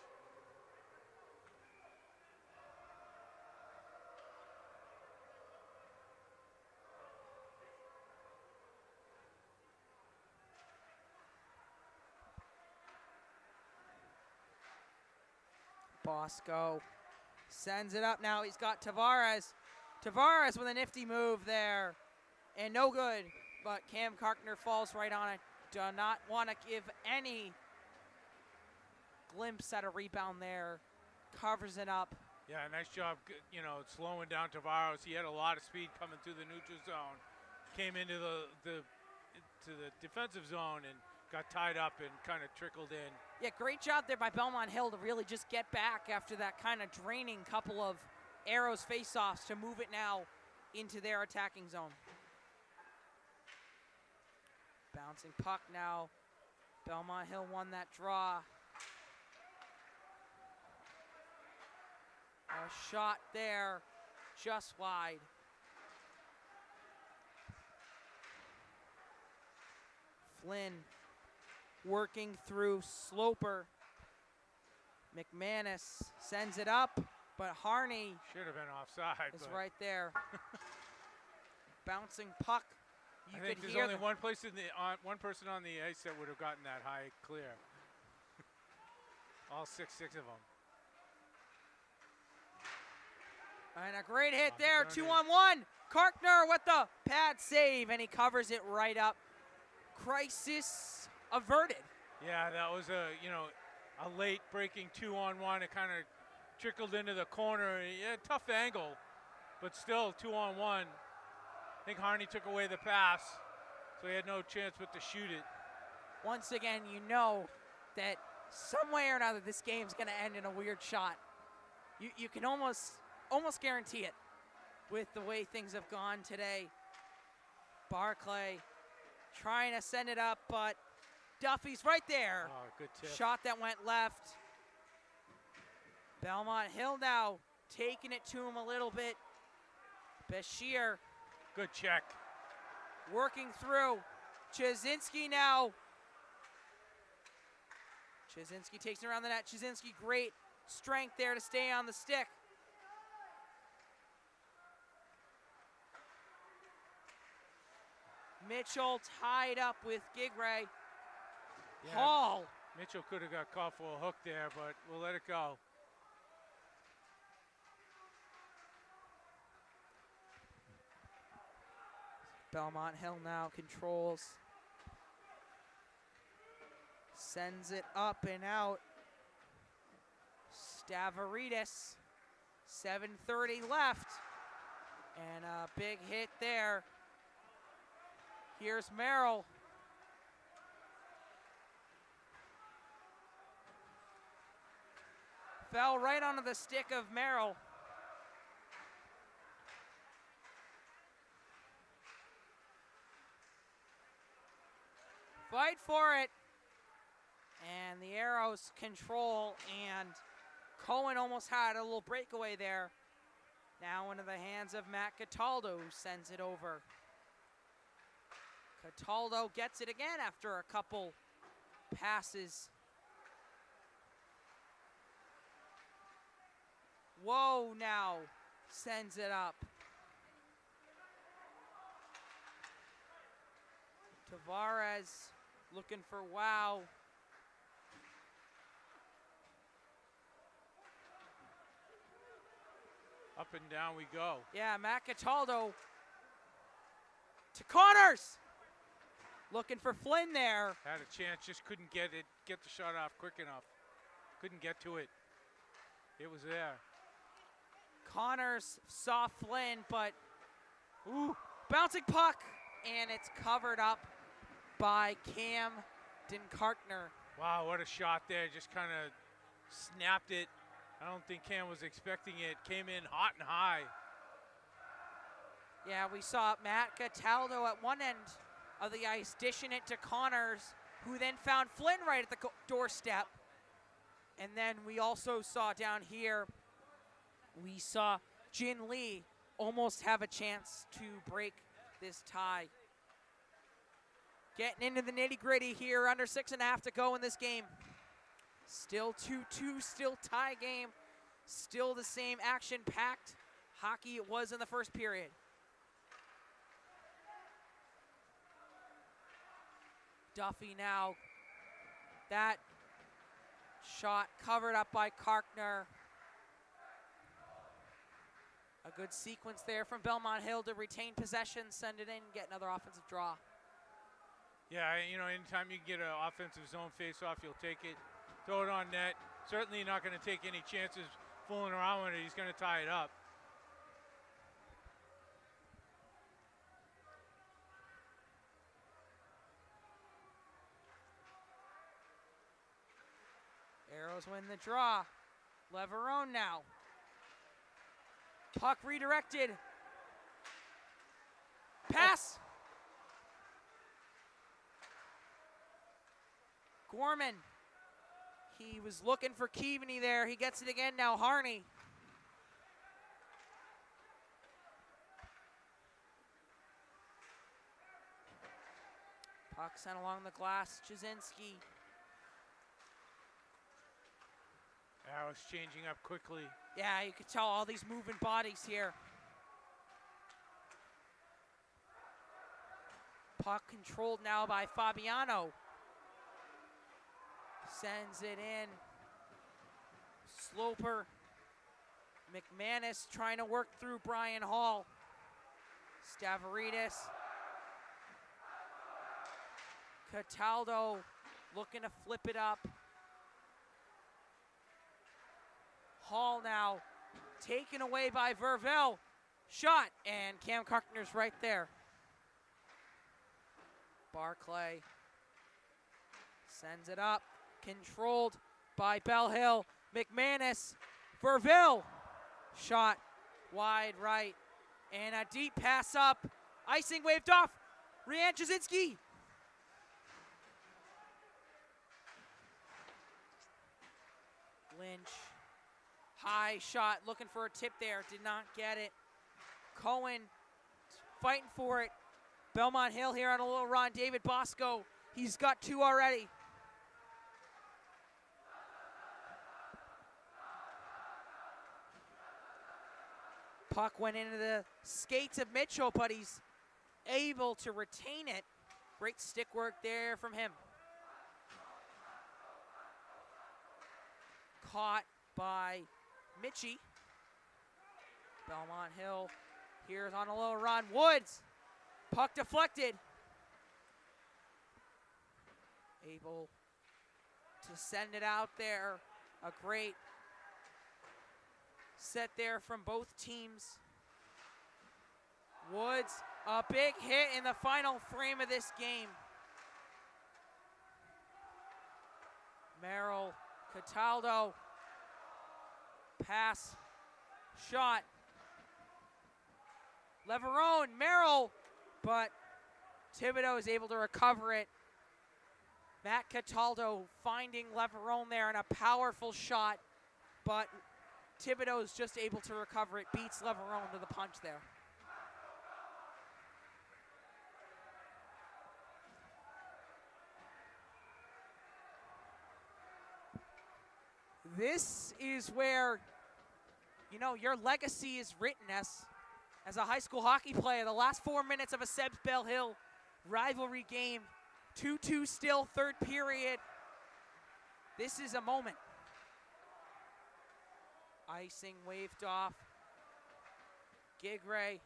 Bosco sends it up now. He's got Tavares. Tavares with a nifty move there. And no good. But Cam Karkner falls right on it. Do not want to give any glimpse at a rebound there. Covers it up. Yeah, nice job, slowing down Tavares. He had a lot of speed coming through the neutral zone. Came into the defensive zone and got tied up and kind of trickled in. Yeah, great job there by Belmont Hill to really just get back after that kind of draining couple of Arrows face-offs to move it now into their attacking zone. Bouncing puck now. Belmont Hill won that draw. A shot there, just wide. Flynn working through Sloper. McManus sends it up, but Harney should have been offside. is right there. Bouncing puck. I think there's only one person on the ice that would have gotten that high clear. All six of them. And a great hit there, 2-on-1. Karkner with the pad save, and he covers it right up. Crisis averted. Yeah, that was a late breaking 2-on-1. It kind of trickled into the corner. Yeah, tough angle, but still 2-on-1. I think Harney took away the pass, so he had no chance but to shoot it. Once again, you know that some way or another this game's going to end in a weird shot. You can almost guarantee it with the way things have gone today. Barclay trying to send it up, but Duffy's right there. Oh, good tip. Shot that went left. Belmont Hill now taking it to him a little bit. Bashir. Good check. Working through. Chazinski now. Chazinski takes it around the net. Chazinski, great strength there to stay on the stick. Mitchell tied up with Gigray. Yeah, Hall. Mitchell could have got caught for a hook there, but we'll let it go. Belmont Hill now controls. Sends it up and out. Stavridis. 7:30 left. And a big hit there. Here's Merrill. Fell right onto the stick of Merrill. Fight for it. And the Arrows control, and Cohen almost had a little breakaway there. Now into the hands of Matt Cataldo, who sends it over. Cataldo gets it again after a couple passes. Whoa, now sends it up. Tavares looking for wow. Up and down we go. Yeah, Matt Cataldo to Connors. Looking for Flynn there. Had a chance, just couldn't get the shot off quick enough. Couldn't get to it. It was there. Connors saw Flynn, but Bouncing puck, and it's covered up by Cam Dinkartner. Wow, what a shot there. Just kind of snapped it. I don't think Cam was expecting it. Came in hot and high. Yeah, we saw Matt Cataldo at one end of the ice dishing it to Connors, who then found Flynn right at the doorstep. And then we also saw down here, we saw Jin Lee almost have a chance to break this tie. Getting into the nitty-gritty here, under 6.5 to go in this game. Still 2-2, still tie game. Still the same action-packed hockey it was in the first period. Duffy now. That shot covered up by Karkner. A good sequence there from Belmont Hill to retain possession, send it in, get another offensive draw. Yeah, you know, anytime you get an offensive zone face-off, you'll take it, throw it on net. Certainly not going to take any chances fooling around with it. He's going to tie it up. Arrows win the draw. Leverone now. Puck redirected. Pass. Gorman. He was looking for Keaveney there. He gets it again now. Harney. Puck sent along the glass. Jasinski. Arrows changing up quickly. Yeah, you could tell all these moving bodies here. Puck controlled now by Fabiano. Sends it in. Sloper. McManus trying to work through Brian Hall. Stavridis. Cataldo looking to flip it up. Hall now taken away by Verville. Shot, and Cam Karkner's right there. Barclay sends it up. Controlled by Bell Hill. McManus. Verville. Shot wide right. And a deep pass up. Icing waved off. Ryan Jasinski. Lynch. High shot, looking for a tip there, did not get it. Cohen fighting for it. Belmont Hill here on a little run. David Bosco, he's got 2 already. Puck went into the skates of Mitchell, but he's able to retain it. Great stick work there from him. Caught by Mitchie. Belmont Hill here's on a little run. Woods, puck deflected. Able to send it out there. A great set there from both teams. Woods, a big hit in the final frame of this game. Merrill, Cataldo. Pass, shot. Leverone, Merrill, but Thibodeau is able to recover it. Matt Cataldo finding Leverone there in a powerful shot, but Thibodeau is just able to recover it, beats Leverone to the punch there. This is where, you know, your legacy is written as a high school hockey player. The last 4 minutes of a Sebs Bell Hill rivalry game. 2-2 still, third period. This is a moment. Icing waved off. Gigray.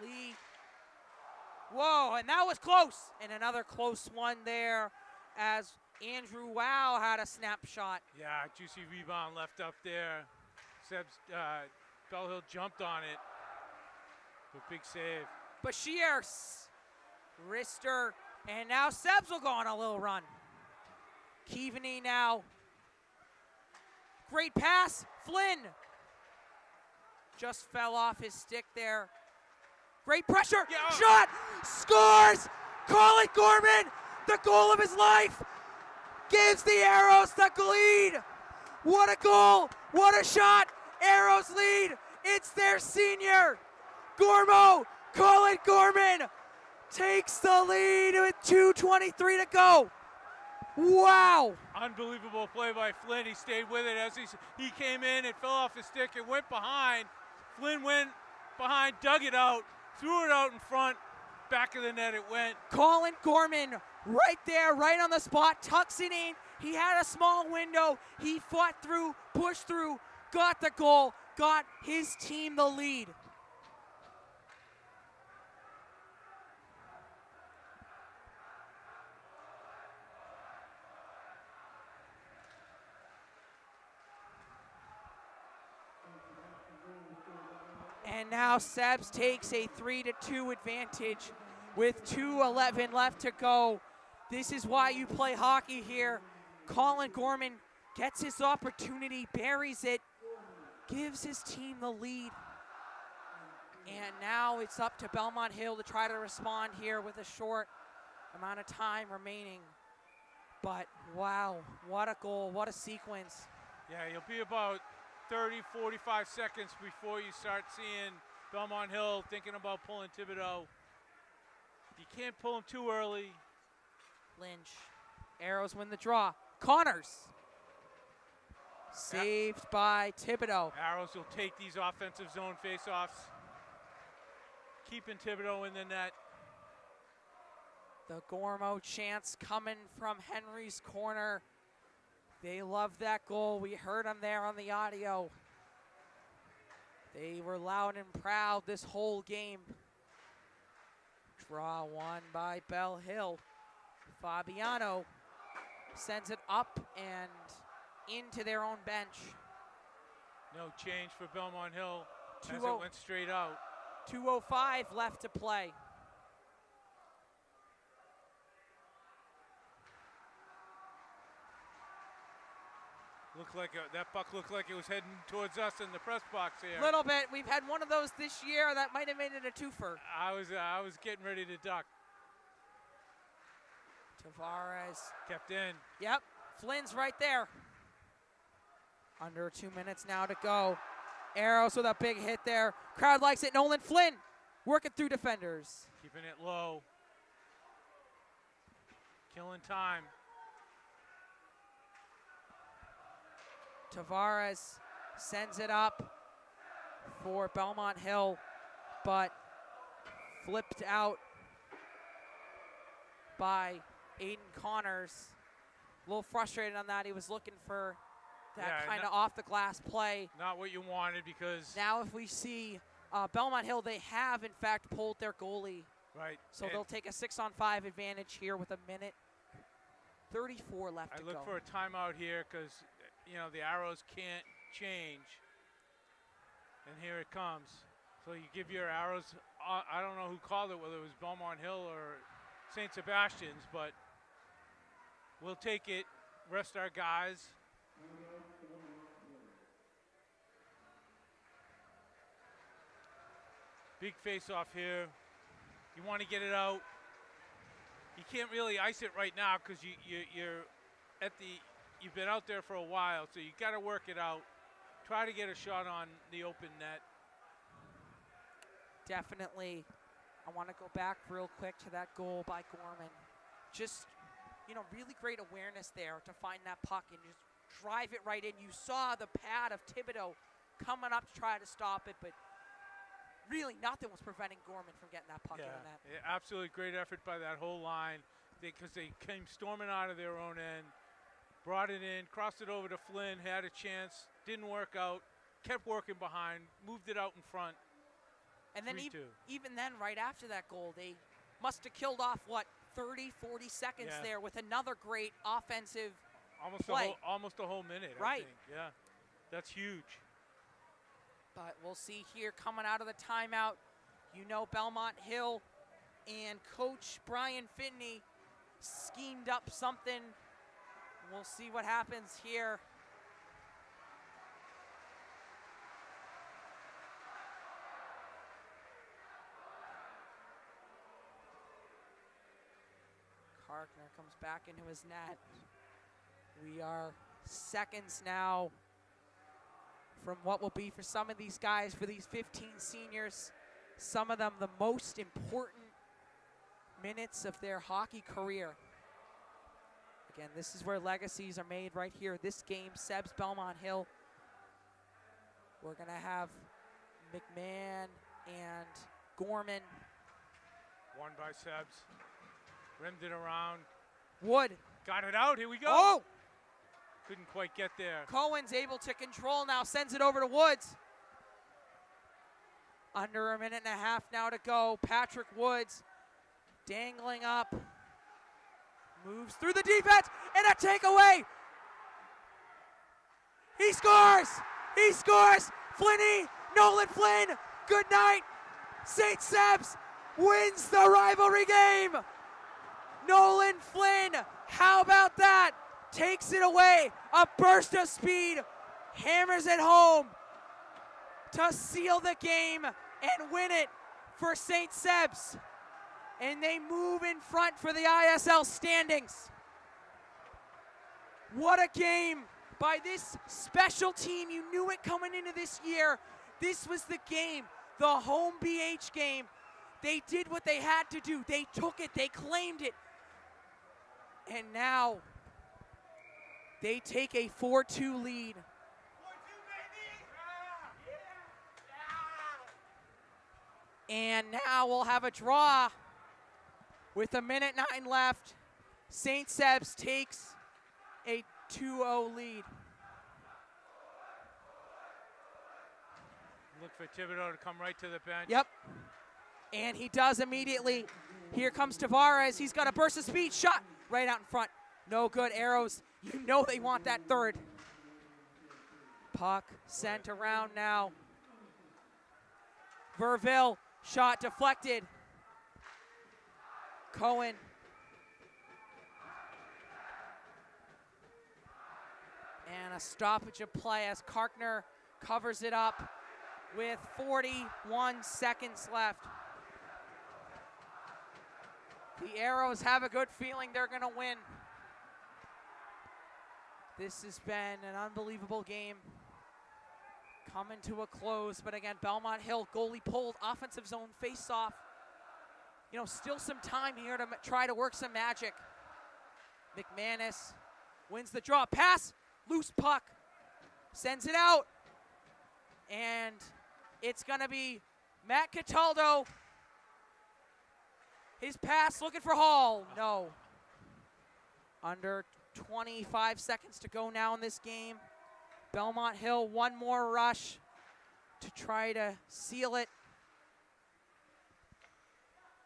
Lee. Whoa, and that was close. And another close one there as Andrew Wow had a snapshot. Yeah, juicy rebound left up there. Bell Hill jumped on it. But big save. Bashir, wrister, and now Sebs will go on a little run. Keaveney now. Great pass, Flynn. Just fell off his stick there. Great pressure, Yeah. Shot, scores! Colin Gorman, the goal of his life, gives the Arrows the lead. What a goal, what a shot, Arrows lead. It's their senior, Colin Gorman takes the lead with 2:23 to go. Wow. Unbelievable play by Flynn. He stayed with it as he came in. It fell off his stick. It went behind. Flynn went behind, dug it out, threw it out in front. Back of the net it went. Colin Gorman right there, right on the spot, tucks it in. He had a small window. He fought through, pushed through, got the goal, got his team the lead. And now Sebs takes a 3-2 advantage with 2:11 left to go. This is why you play hockey here. Colin Gorman gets his opportunity, buries it, gives his team the lead. And now it's up to Belmont Hill to try to respond here with a short amount of time remaining. But wow, what a goal, what a sequence. Yeah, you'll be about 30, 45 seconds before you start seeing Belmont Hill thinking about pulling Thibodeau. You can't pull him too early. Lynch, Arrows win the draw. Connors, saved by Thibodeau. Arrows will take these offensive zone faceoffs, keeping Thibodeau in the net. The Gormo chants coming from Henry's corner. They love that goal. We heard them there on the audio. They were loud and proud this whole game. Draw won by Bell Hill. Fabiano sends it up and into their own bench. No change for Belmont Hill as it 2-0 went straight out. 2:05 left to play. That puck looked like it was heading towards us in the press box here. Little bit. We've had one of those this year that might have made it a twofer. I was getting ready to duck. Tavares. Kept in. Yep, Flynn's right there. Under 2 minutes now to go. Arrows with a big hit there. Crowd likes it. Nolan Flynn working through defenders. Keeping it low. Killing time. Tavares sends it up for Belmont Hill, but flipped out by Aiden Connors. A little frustrated on that. He was looking for that kind of off the glass play. Not what you wanted, because now if we see Belmont Hill, they have in fact pulled their goalie. right. So they'll take a 6-on-5 advantage here with 1:34 left to go. I look for a timeout here because, the Arrows can't change. And here it comes. So you give your Arrows, I don't know who called it, whether it was Belmont Hill or St. Sebastians, but we'll take it, rest our guys. Big face-off here. You want to get it out. You can't really ice it right now because you've been out there for a while, so you got to work it out. Try to get a shot on the open net. Definitely. I want to go back real quick to that goal by Gorman. Just, really great awareness there to find that puck and just drive it right in. You saw the pad of Thibodeau coming up to try to stop it, but really nothing was preventing Gorman from getting that puck in the net. Yeah, absolutely great effort by that whole line because they came storming out of their own end, brought it in, crossed it over to Flynn, had a chance, didn't work out, kept working behind, moved it out in front. And then even then, right after that goal, they must have killed off, 30, 40 seconds Yeah. there with another great offensive Almost play. almost a whole minute, I Right. think. Yeah, that's huge. But we'll see here coming out of the timeout. You know Belmont Hill and Coach Brian Finney schemed up something. We'll see what happens here. Karkner comes back into his net. We are seconds now from what will be for some of these guys, for these 15 seniors, some of them the most important minutes of their hockey career. Again, this is where legacies are made right here. This game, Seb's Belmont Hill. We're going to have McMahon and Gorman. Won by Sebs. Rimmed it around. Wood. Got it out. Here we go. Oh! Couldn't quite get there. Cohen's able to control now, sends it over to Woods. Under a minute and a half now to go. Patrick Woods dangling up. Moves through the defense, and a takeaway. He scores! He scores! Flinney, Nolan Flynn, good night. St. Seb's wins the rivalry game. Nolan Flynn, how about that? Takes it away, a burst of speed, hammers it home to seal the game and win it for St. Seb's. And they move in front for the ISL standings. What a game by this special team. You knew it coming into this year. This was the game, the home BH game. They did what they had to do. They took it, they claimed it. And now they take a 4-2 lead. And now we'll have a draw with 1:09 left. St. Seb's takes a 2-0 lead. Look for Thibodeau to come right to the bench. Yep. And he does immediately. Here comes Tavares. He's got a burst of speed. Shot right out in front. No good. Arrows. You know they want that third. Puck sent around now. Verville. Shot deflected. Cohen. And a stoppage of play as Karkner covers it up with 41 seconds left. The Arrows have a good feeling they're going to win. This has been an unbelievable game. Coming to a close, but again, Belmont Hill, goalie pulled, offensive zone face-off. You know, still some time here to try to work some magic. McManus wins the draw. Pass, loose puck, sends it out. And it's going to be Matt Cataldo. His pass looking for Hall. No. Under 25 seconds to go now in this game. Belmont Hill, one more rush to try to seal it.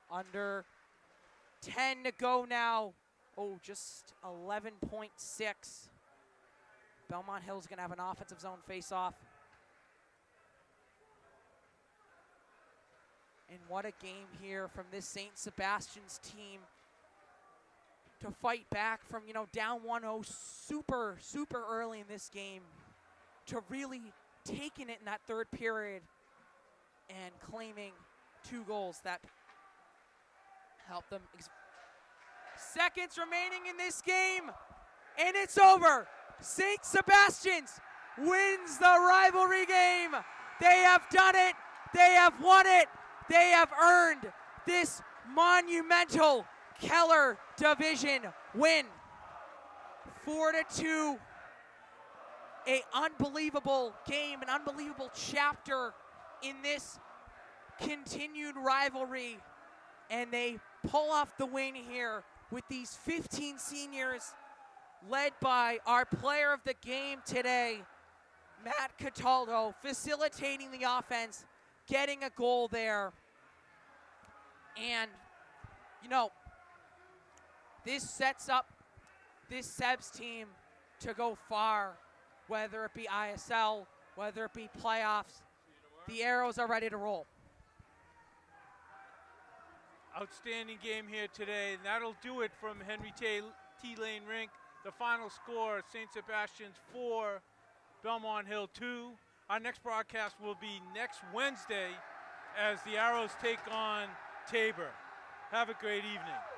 Under 10 to go now. Oh, just 11.6. Belmont Hill's going to have an offensive zone face-off. And what a game here from this St. Sebastians team to fight back from, you know, down 1-0 super, super early in this game to really taking it in that third period and claiming 2 goals that helped them. Seconds remaining in this game, and it's over. St. Sebastians wins the rivalry game. They have done it. They have won it. They have earned this monumental Keller Division win. 4-2. An unbelievable game, an unbelievable chapter in this continued rivalry. And they pull off the win here with these 15 seniors led by our player of the game today, Matt Cataldo, facilitating the offense, getting a goal there. And, you know, This sets up this Sebs team to go far, whether it be ISL, whether it be playoffs. The arrows are ready to roll. Outstanding game here today, and that'll do it from Henry T. Lane Rink. The final score, St. Sebastians 4, Belmont Hill 2. Our next broadcast will be next Wednesday as the Arrows take on Tabor. Have a great evening.